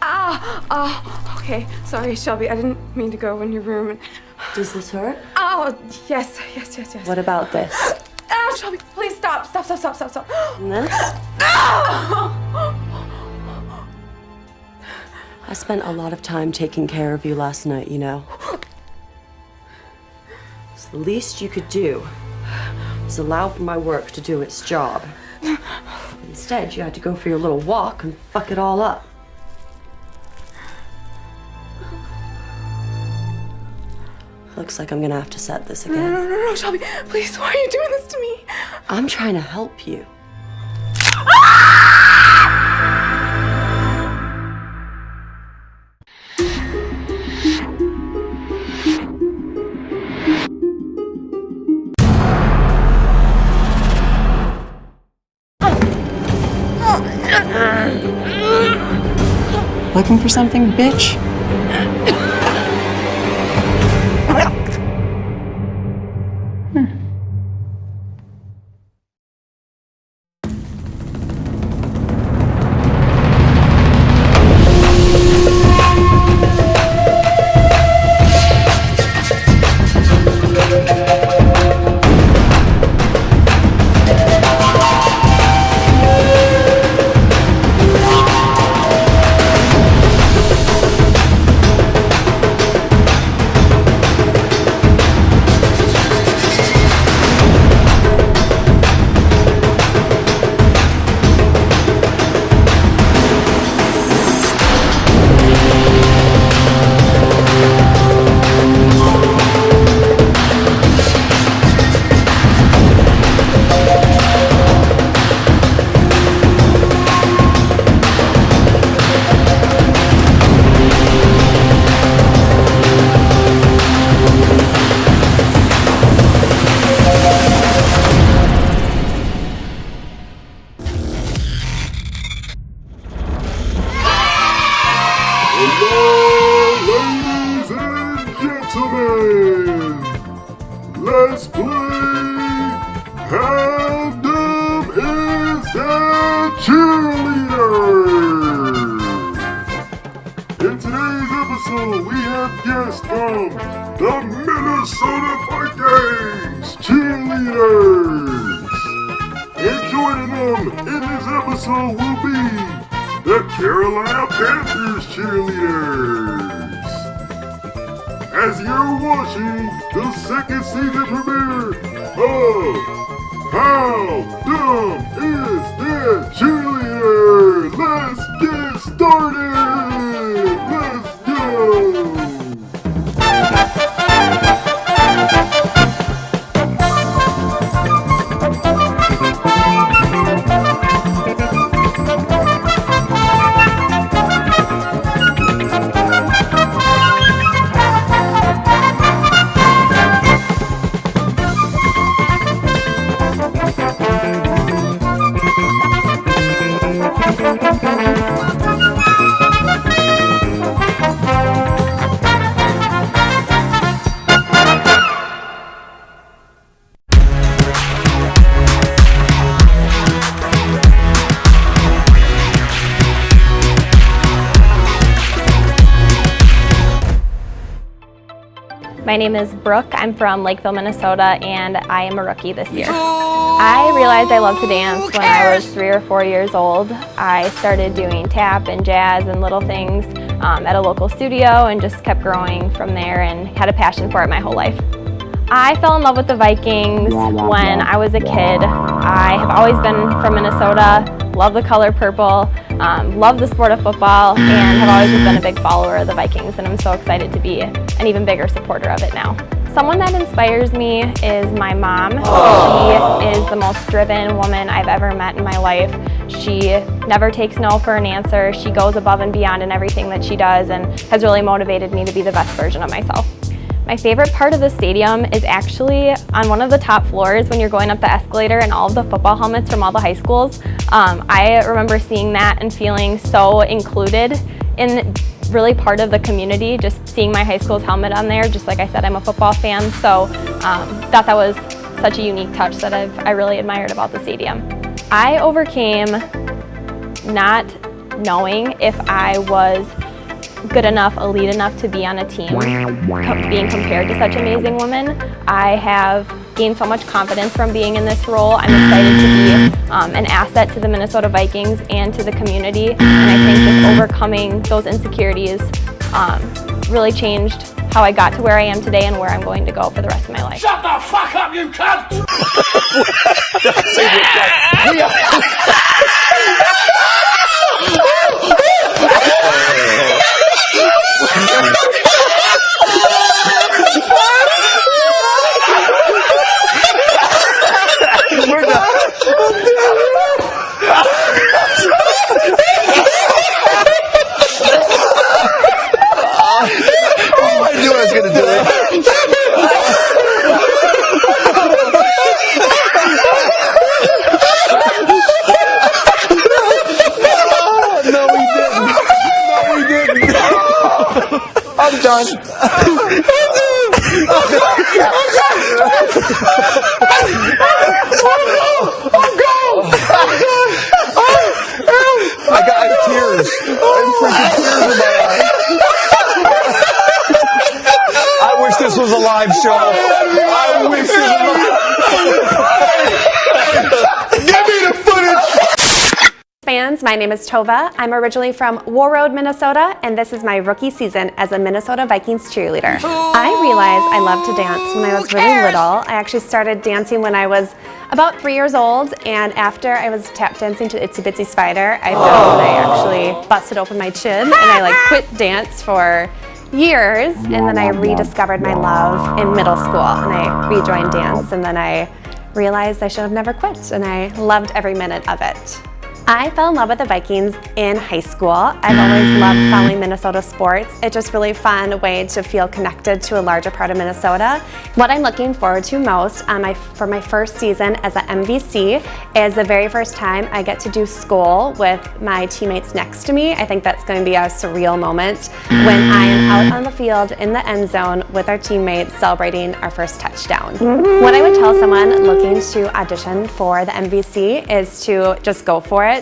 Oh, okay. Sorry, Shelby. I didn't mean to go in your room. Does this hurt? Oh, yes. What about this? Oh, Shelby, please stop. Stop. And this? I spent a lot of time taking care of you last night, you know. So the least you could do is allow for my work to do its job. Instead, you had to go for your little walk and fuck it all up. Looks like I'm gonna have to set this again. No, Shelby, please, why are you doing this to me? I'm trying to help you. Looking for something, bitch? Let's play How Dumb Is That Cheerleader? In today's episode, we have guests from the Minnesota Vikings cheerleaders. And joining them in this episode will be the Carolina Panthers cheerleaders. As you're watching the second season premiere of How Dumb Is That Cheerleader? Let's get started! Let's go! My name is Brooke. I'm from Lakeville, Minnesota, and I am a rookie this year. I realized I loved to dance when I was 3 or 4 years old. I started doing tap and jazz and little things at a local studio and just kept growing from there and had a passion for it my whole life. I fell in love with the Vikings when I was a kid. I have always been from Minnesota, love the color purple, love the sport of football, and have always just been a big follower of the Vikings, and I'm so excited to be an even bigger supporter of it now. Someone that inspires me is my mom. She is the most driven woman I've ever met in my life. She never takes no for an answer. She goes above and beyond in everything that she does and has really motivated me to be the best version of myself. My favorite part of the stadium is actually on one of the top floors when you're going up the escalator and all of the football helmets from all the high schools. I remember seeing that and feeling so included in really part of the community, just seeing my high school's helmet on there. Just like I said, I'm a football fan, so thought that was such a unique touch that I really admired about the stadium. I overcame not knowing if I was good enough, elite enough to be on a team, being compared to such amazing women. I have gained so much confidence from being in this role. I'm excited to be an asset to the Minnesota Vikings and to the community, and I think just overcoming those insecurities really changed how I got to where I am today and where I'm going to go for the rest of my life. Shut the fuck up, you cunt! I knew I was going to do it. No, we didn't. No, we didn't. I'm done. I have tears. I have freaking tears in my eyes. I wish this was a live show. I wish it was live. Give me the footage. Fans, my name is Tova. I'm originally from Warroad, Minnesota, and this is my rookie season as a Minnesota Vikings cheerleader. I realized I loved to dance when I was really little. I actually started dancing when I was about 3 years old, and after I was tap dancing to Itsy Bitsy Spider, I found that I actually busted open my chin, and I quit dance for years, and then I rediscovered my love in middle school, and I rejoined dance, and then I realized I should have never quit, and I loved every minute of it. I fell in love with the Vikings in high school. I've always loved following Minnesota sports. It's just really fun way to feel connected to a larger part of Minnesota. What I'm looking forward to most for my first season as an MVC is the very first time I get to do school with my teammates next to me. I think that's going to be a surreal moment when I am out on the field in the end zone with our teammates celebrating our first touchdown. What I would tell someone looking to audition for the MVC is to just go for it.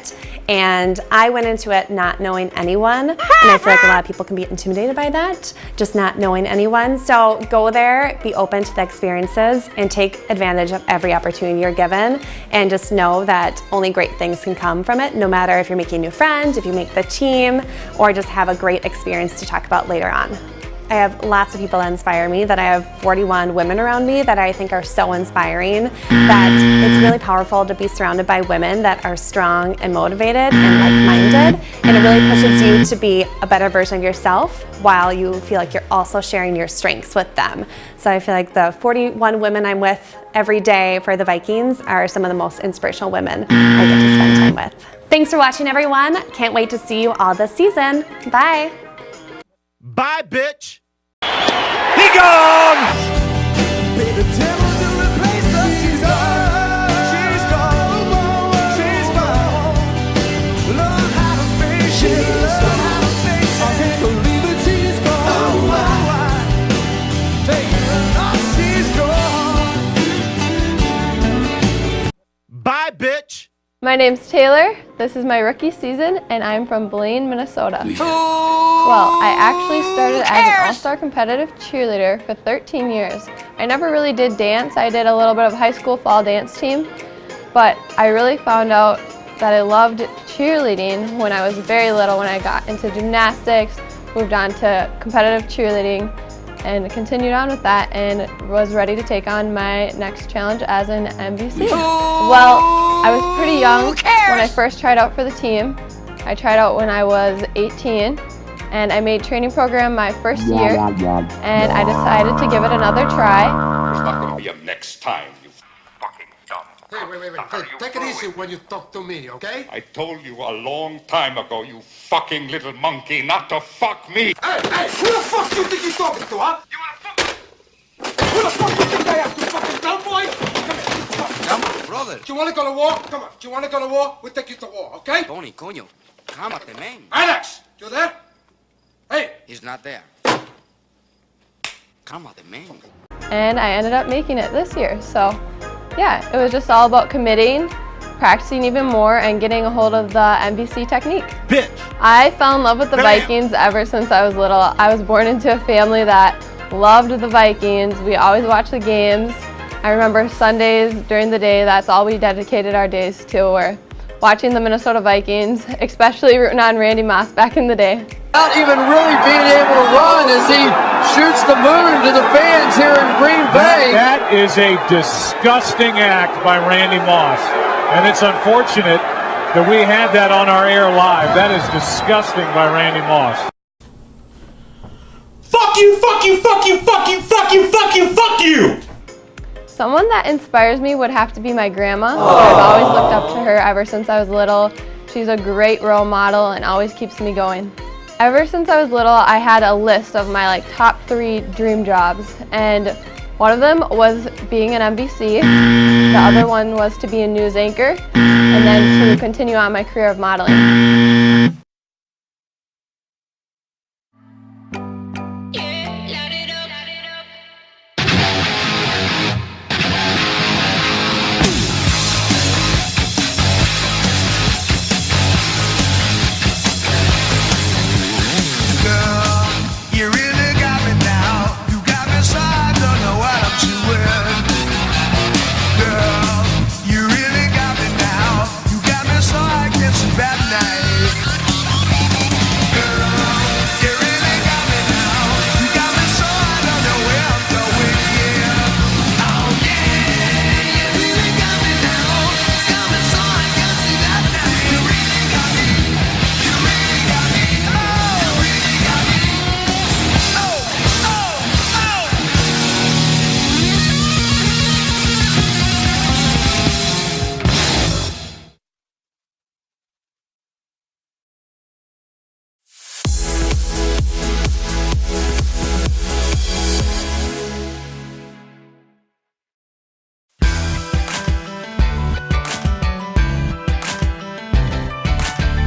And I went into it not knowing anyone, and I feel like a lot of people can be intimidated by that, just not knowing anyone. So go there, be open to the experiences, and take advantage of every opportunity you're given, and just know that only great things can come from it, no matter if you're making new friends, if you make the team, or just have a great experience to talk about later on. I have lots of people that inspire me, that I have 41 women around me that I think are so inspiring, that it's really powerful to be surrounded by women that are strong and motivated and like-minded, and it really pushes you to be a better version of yourself while you feel like you're also sharing your strengths with them. So I feel like the 41 women I'm with every day for the Vikings are some of the most inspirational women I get to spend time with. Thanks for watching, everyone. Can't wait to see you all this season. Bye. Bye, bitch. He gone! Baby, tell her to replace her. She's gone. She's gone. She's gone. Learn how to face it. Learn how to face it. I can't believe it. She's gone. Oh, why? Take her off. She's gone. Bye, bitch. My name's Taylor. This is my rookie season, and I'm from Blaine, Minnesota. Well, I actually started as an all-star competitive cheerleader for 13 years. I never really did dance. I did a little bit of high school fall dance team, but I really found out that I loved cheerleading when I was very little, when I got into gymnastics, moved on to competitive cheerleading, and continued on with that, and was ready to take on my next challenge as an MVC. Well, I was pretty young when I first tried out for the team. I tried out when I was 18, and I made training program my first year, and I decided to give it another try. There's not going to be a next time, you fucking dumb. Hey, wait. Hey, take it easy when you talk to me, okay? I told you a long time ago, you fucking little monkey, not to fuck me. Hey, who the fuck do you think you're talking to, huh? You wanna fuck? Who the fuck do you think I am, you fucking dumb boy? Come on, brother. Do you wanna go to war? Come on. Do you wanna go to war? We'll take you to war, okay? Tony, coño, cálmate, man. Alex, you there? Hey. He's not there. Cálmate, man. And I ended up making it this year. So yeah, it was just all about committing, practicing even more, and getting a hold of the MVC technique. Bitch! I fell in love with the Vikings ever since I was little. I was born into a family that loved the Vikings. We always watched the games. I remember Sundays during the day, that's all we dedicated our days to, were watching the Minnesota Vikings, especially rooting on Randy Moss back in the day. Not even really being able to run as he shoots the moon to the fans here in Green Bay. That is a disgusting act by Randy Moss, and it's unfortunate that we had that on our air live. That is disgusting by Randy Moss. Fuck you, fuck you, fuck you, fuck you, fuck you, fuck you, fuck you! Someone that inspires me would have to be my grandma. I've always looked up to her ever since I was little. She's a great role model and always keeps me going. Ever since I was little, I had a list of my top 3 dream jobs, and one of them was being an MVC, the other one was to be a news anchor, and then to continue on my career of modeling.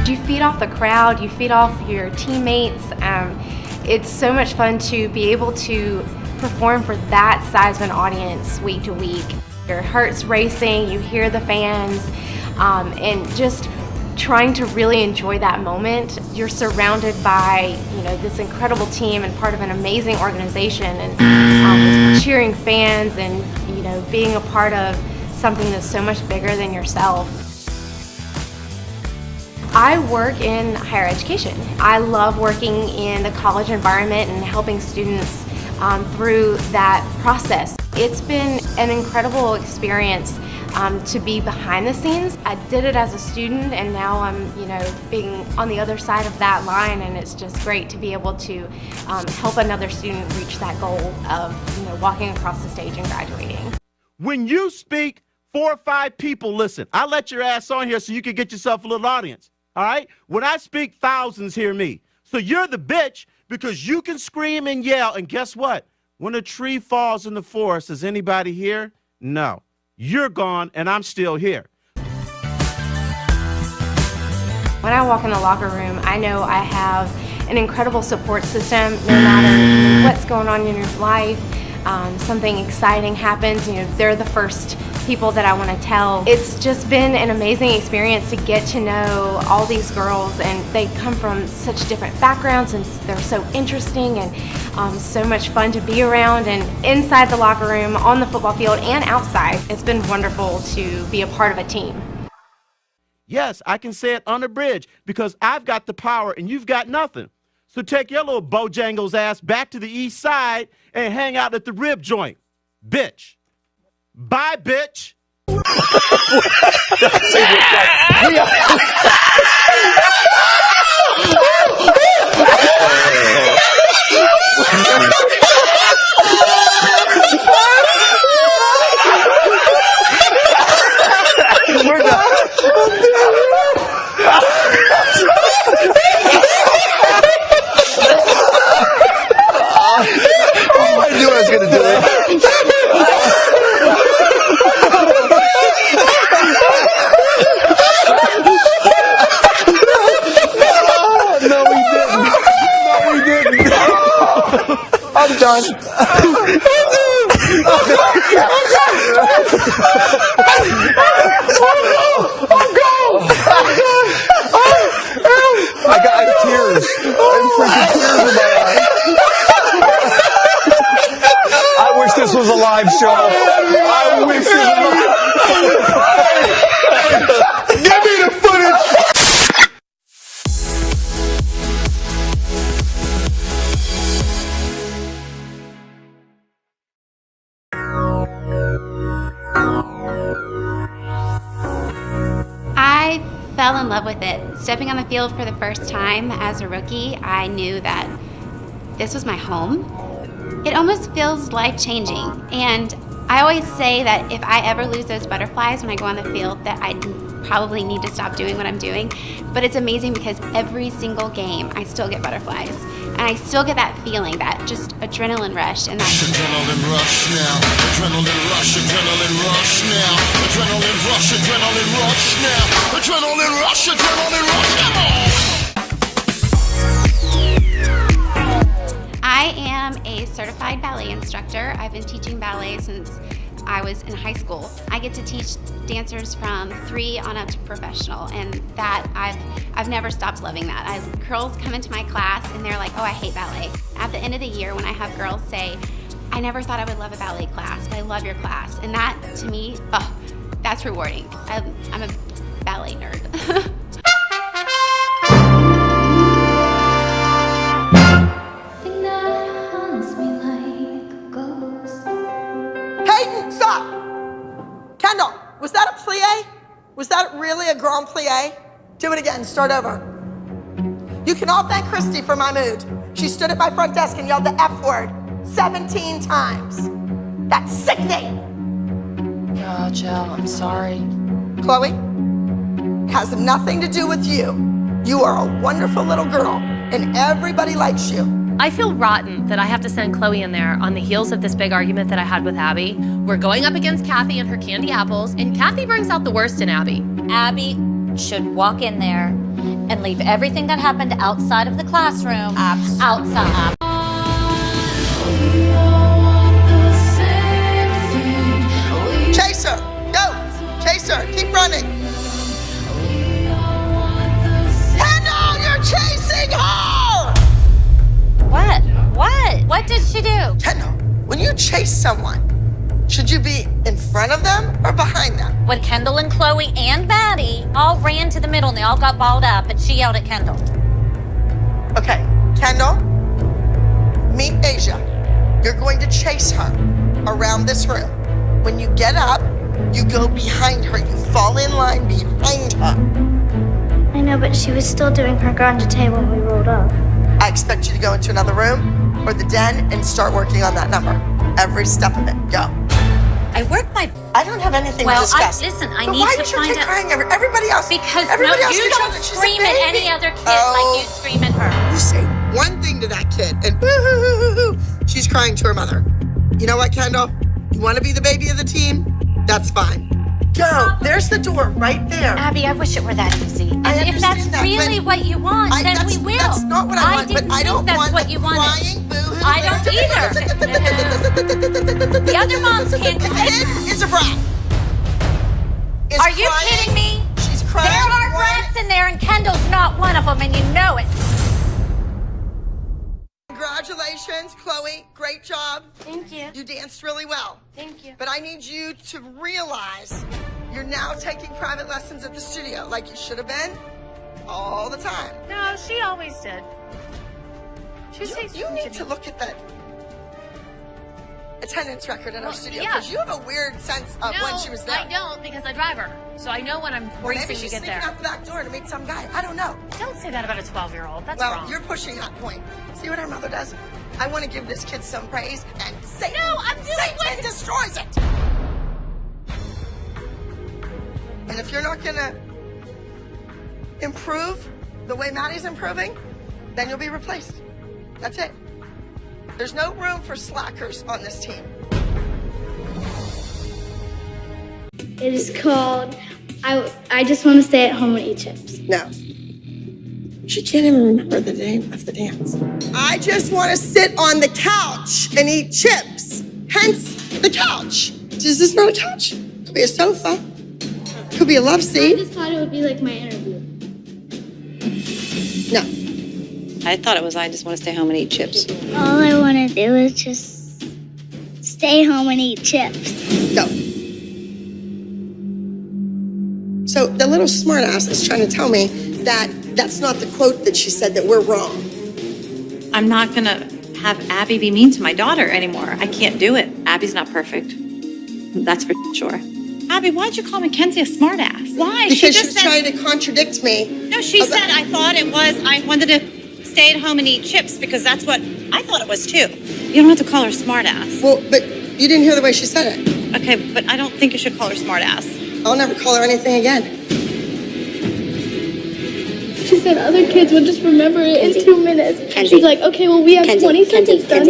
You feed off the crowd, you feed off your teammates. It's so much fun to be able to perform for that size of an audience week to week. Your heart's racing, you hear the fans, and just trying to really enjoy that moment. You're surrounded by this incredible team and part of an amazing organization, and with cheering fans, and being a part of something that's so much bigger than yourself. I work in higher education. I love working in the college environment and helping students through that process. It's been an incredible experience to be behind the scenes. I did it as a student, and now I'm being on the other side of that line, and it's just great to be able to help another student reach that goal of walking across the stage and graduating. When you speak, 4 or 5 people listen. I let your ass on here so you can get yourself a little audience. All right? When I speak, thousands hear me. So you're the bitch because you can scream and yell. And guess what? When a tree falls in the forest, is anybody here? No. You're gone, and I'm still here. When I walk in the locker room, I know I have an incredible support system no matter what's going on in your life. something exciting happens, they're the first people that I want to tell. It's just been an amazing experience to get to know all these girls, and they come from such different backgrounds, and they're so interesting and so much fun to be around, and inside the locker room, on the football field, and outside. It's been wonderful to be a part of a team. Yes, I can say it unabridged because I've got the power and you've got nothing. So take your little Bojangles ass back to the east side and hang out at the rib joint. Bitch. Bye, bitch. We're done. I knew I was going to do it. No, we didn't. No, we didn't. I'm done. I got tears. I'm freaking tears in my eyes. I wish this was a live show. I wish this was a... Give me the footage. I fell in love with it. Stepping on the field for the first time as a rookie, I knew that this was my home. It almost feels life-changing, and I always say that if I ever lose those butterflies when I go on the field, that I probably need to stop doing what I'm doing. But it's amazing because every single game I still get butterflies, and I still get that feeling, that just adrenaline rush, and that Adrenaline rush now. Adrenaline rush. Adrenaline rush now. Adrenaline rush. Adrenaline rush now. Adrenaline rush. Adrenaline rush. Come on. I am a certified ballet instructor. I've been teaching ballet since I was in high school. I get to teach dancers from 3 on up to professional, and that I've never stopped loving that. Girls come into my class and they're like, oh, I hate ballet. At the end of the year when I have girls say, I never thought I would love a ballet class, but I love your class. And that, to me, oh, that's rewarding. I'm a ballet nerd. Hayden, stop! Kendall, was that a plie? Was that really a grand plie? Do it again, start over. You can all thank Christy for my mood. She stood at my front desk and yelled the F word 17 times. That's sickening! Oh, Jill, I'm sorry. Chloe, has nothing to do with you. You are a wonderful little girl, and everybody likes you. I feel rotten that I have to send Chloe in there on the heels of this big argument that I had with Abby. We're going up against Kathy and her candy apples, and Kathy brings out the worst in Abby. Abby should walk in there and leave everything that happened outside of the classroom outside. Chase her, go, chase her, keep running. Kendall, you're chasing her! What? What did she do? Kendall, when you chase someone, should you be in front of them or behind them? When Kendall and Chloe and Maddie all ran to the middle and they all got balled up, and she yelled at Kendall. Okay, Kendall, meet Asia. You're going to chase her around this room. When you get up, you go behind her. You fall in line behind her. I know, but she was still doing her grande when we rolled up. I expect you to go into another room or the den and start working on that number. Every step of it. Go. I work my... I don't have anything to discuss. Listen, I But need why to is your find kid out... crying? Everybody else. Because everybody else you can tell don't that she's a scream at baby. any other kid like you scream at her. You say one thing to that kid and boo-hoo-hoo-hoo-hoo, she's crying to her mother. You know what, Kendall? You want to be the baby of the team? That's fine. Go. There's the door right there. Abby, I wish it were that easy. And I if that's understand that, really what you want, then we will. That's not what I want, but I don't that's want what you wanted. crying, boo-hoo. I don't either. The other moms can't. The kid is a brat. Is Are you crying. kidding me? She's crying. There are brats in there, and Kendall's not one of them, and you know it. Congratulations, Chloe. Great job. Thank you. You danced really well. Thank you. But I need you to realize you're now taking private lessons at the studio like you should have been all the time. No, she always did. You need to look at that attendance record in our studio yeah. because you have a weird sense of when she was there. I don't because I drive her. So I know when I'm racing Maybe to she's get sneaking there. out the back door to meet some guy. I don't know. Don't say that about a 12-year-old. That's well, wrong. you're pushing that point. See what our mother does? I want to give this kid some praise, and Satan, Satan destroys it. And if you're not going to improve the way Maddie's improving, then you'll be replaced. That's it. There's no room for slackers on this team. It is called I Just Want to Stay at Home and Eat Chips. No. She can't even remember the name of the dance. I just want to sit on the couch and eat chips. Hence the couch. Is this not a couch? Could be a sofa. Could be a love I seat. just thought it would be like my interview. No. I thought it was I Just Want to Stay Home and Eat Chips. All I want to do is just stay home and eat chips. No. So the little smartass is trying to tell me that that's not the quote that she said, that we're wrong. I'm not going to have Abby be mean to my daughter anymore. I can't do it. Abby's not perfect. That's for sure. Abby, why'd you call Mackenzie a smartass? Why? Because she was trying to contradict me. No, she said I thought it was, I wanted to stay at home and eat chips because that's what I thought it was too. You don't have to call her smartass. Well, but you didn't hear the way she said it. Okay, but I don't think you should call her smartass. I'll never call her anything again. She said other kids would just remember it in 2 minutes. She's like, okay, well, we have 20 seconds done.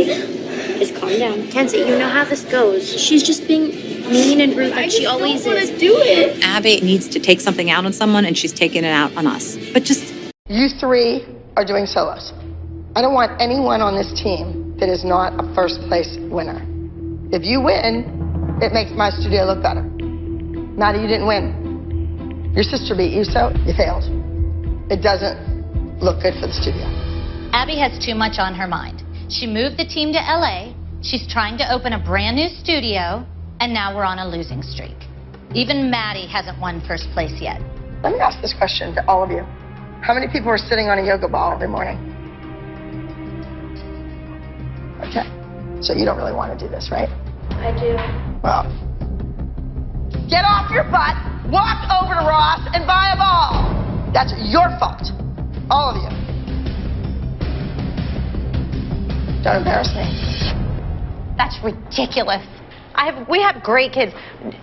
Just calm down. Kenzie, you know how this goes. She's just being mean and rude like she always is. I don't want to do it. Abby needs to take something out on someone and she's taking it out on us. But just... You three are doing solos. I don't want anyone on this team that is not a first place winner. If you win, it makes my studio look better. Maddie, you didn't win. Your sister beat you, so you failed. It doesn't look good for the studio. Abby has too much on her mind. She moved the team to LA. She's trying to open a brand new studio. And now we're on a losing streak. Even Maddie hasn't won first place yet. Let me ask this question to all of you. How many people are sitting on a yoga ball every morning? Okay. So you don't really want to do this, right? I do. Well, get off your butt, walk over to Ross, and buy a ball. That's your fault. All of you. Don't embarrass me. That's ridiculous. We have great kids.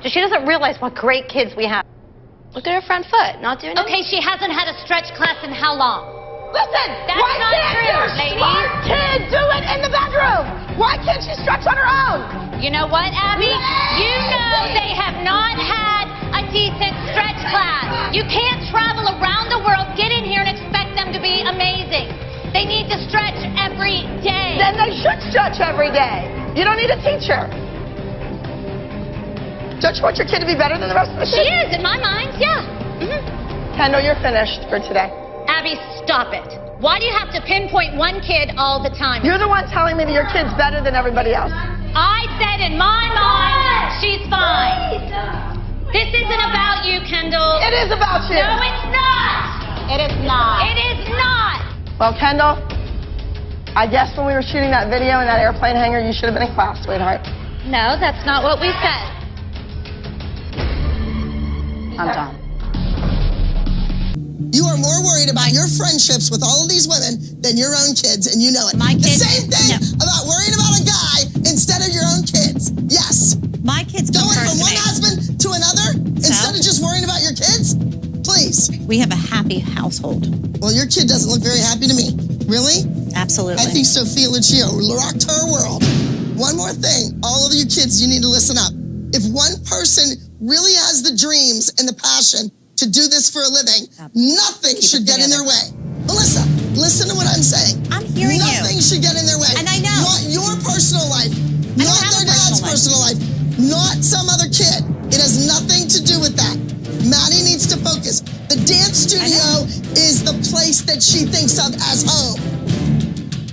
She doesn't realize what great kids we have. Look at her front foot, not doing Okay, she hasn't had a stretch class in how long? Listen, That's why not can't true, your ladies. smart kid do it in the bedroom? Why can't she stretch on her own? You know what, Abby? You know they have not had a decent stretch class. You can't travel around the world, get in here, and expect them to be amazing. They need to stretch every day. Then they should stretch every day. You don't need a teacher. Don't you want your kid to be better than the rest of the She kids? is, in my mind, yeah. Kendall, you're finished for today. Abby, stop it. Why do you have to pinpoint one kid all the time? You're the one telling me that your kid's better than everybody else. I said in my mind, she's fine. This isn't about you, Kendall. It is about you. No, it's not. It is not. It is not. Well, Kendall, I guess when we were shooting that video in that airplane hangar, you should have been in class, sweetheart. No, that's not what we said. I'm done. You are more worried about your friendships with all of these women than your own kids, and you know it. My kids- The same thing about worrying about a guy instead of your own kids. Yes. My kids come Going first from to one me. husband to another instead of just worrying about your kids? Please. We have a happy household. Well, your kid doesn't look very happy to me. Really? Absolutely. I think Sophia Lucio rocked her world. One more thing. All of you kids, you need to listen up. If one person really has the dreams and the passion to do this for a living, nothing should get in their way. Melissa, listen to what I'm saying. I'm hearing you. Nothing should get in their way. And I know. Not your personal life, not their dad's personal life, not some other kid. It has nothing to do with that. Maddie needs to focus. The dance studio is the place that she thinks of as home.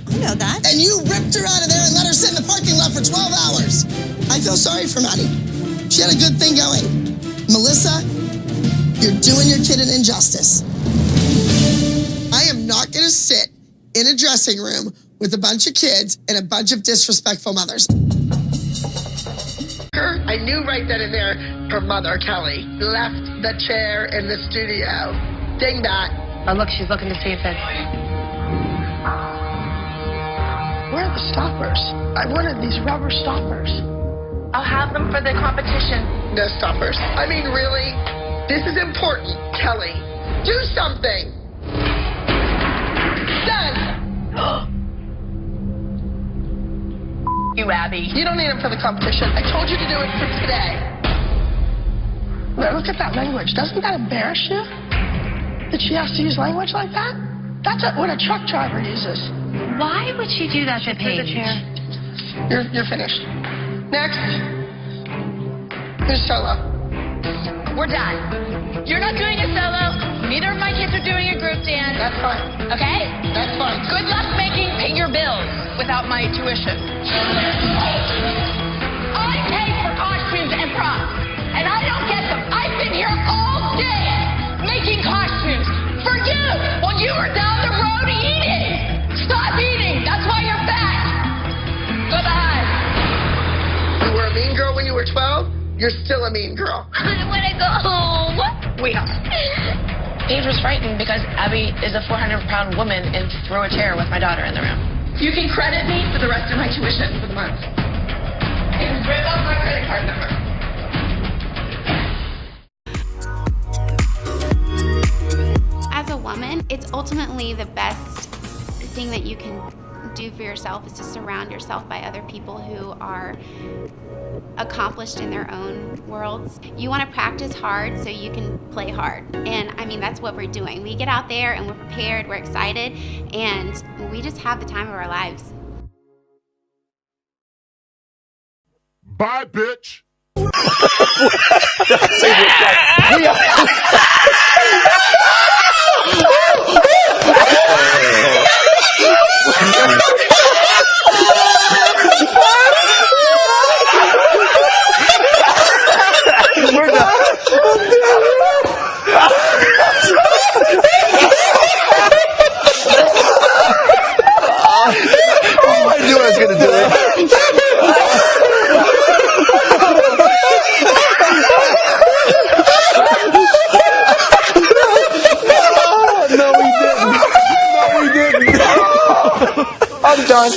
I know that. And you ripped her out of there and let her sit in the parking lot for 12 hours. I feel sorry for Maddie. She had a good thing going. Melissa, you're doing your kid an injustice. I am not going to sit in a dressing room with a bunch of kids and a bunch of disrespectful mothers. I knew right then and there her mother, Kelly, left the chair in the studio. Dingbat. Oh, look, she's looking to see if it's... Where are the stoppers? I wanted these rubber stoppers. I'll have them for the competition. No stoppers. I mean, really? This is important, Kelly. Do something. Done. You, Abby. You don't need them for the competition. I told you to do it for today. Look at that language. Doesn't that embarrass you? That she has to use language like that? That's what a truck driver uses. Why would she do that to Paige? You're finished. Next. Who's solo? We're done. You're not doing a solo. Neither of my kids are doing a group dance. That's fine. Okay? That's fine. Good luck paying your bills without my tuition. I pay for costumes and props, and I don't get them. I've been here all day making costumes for you while you were down the road eating. Stop eating. That's why you're fat. Goodbye. You were a mean girl when you were 12. You're still a mean girl. I want to go home. We are. Paige was frightened because Abby is a 400-pound woman and threw a chair with my daughter in the room. You can credit me for the rest of my tuition for the month. And rip up my credit card number. As a woman, it's ultimately the best thing that you can do for yourself is to surround yourself by other people who are accomplished in their own worlds. You want to practice hard so you can play hard. And I mean, that's what we're doing. We get out there and we're prepared, we're excited, and we just have the time of our lives. Bye, bitch. We're done. I knew I was going to do it. No, we didn't. No, we didn't. I'm done.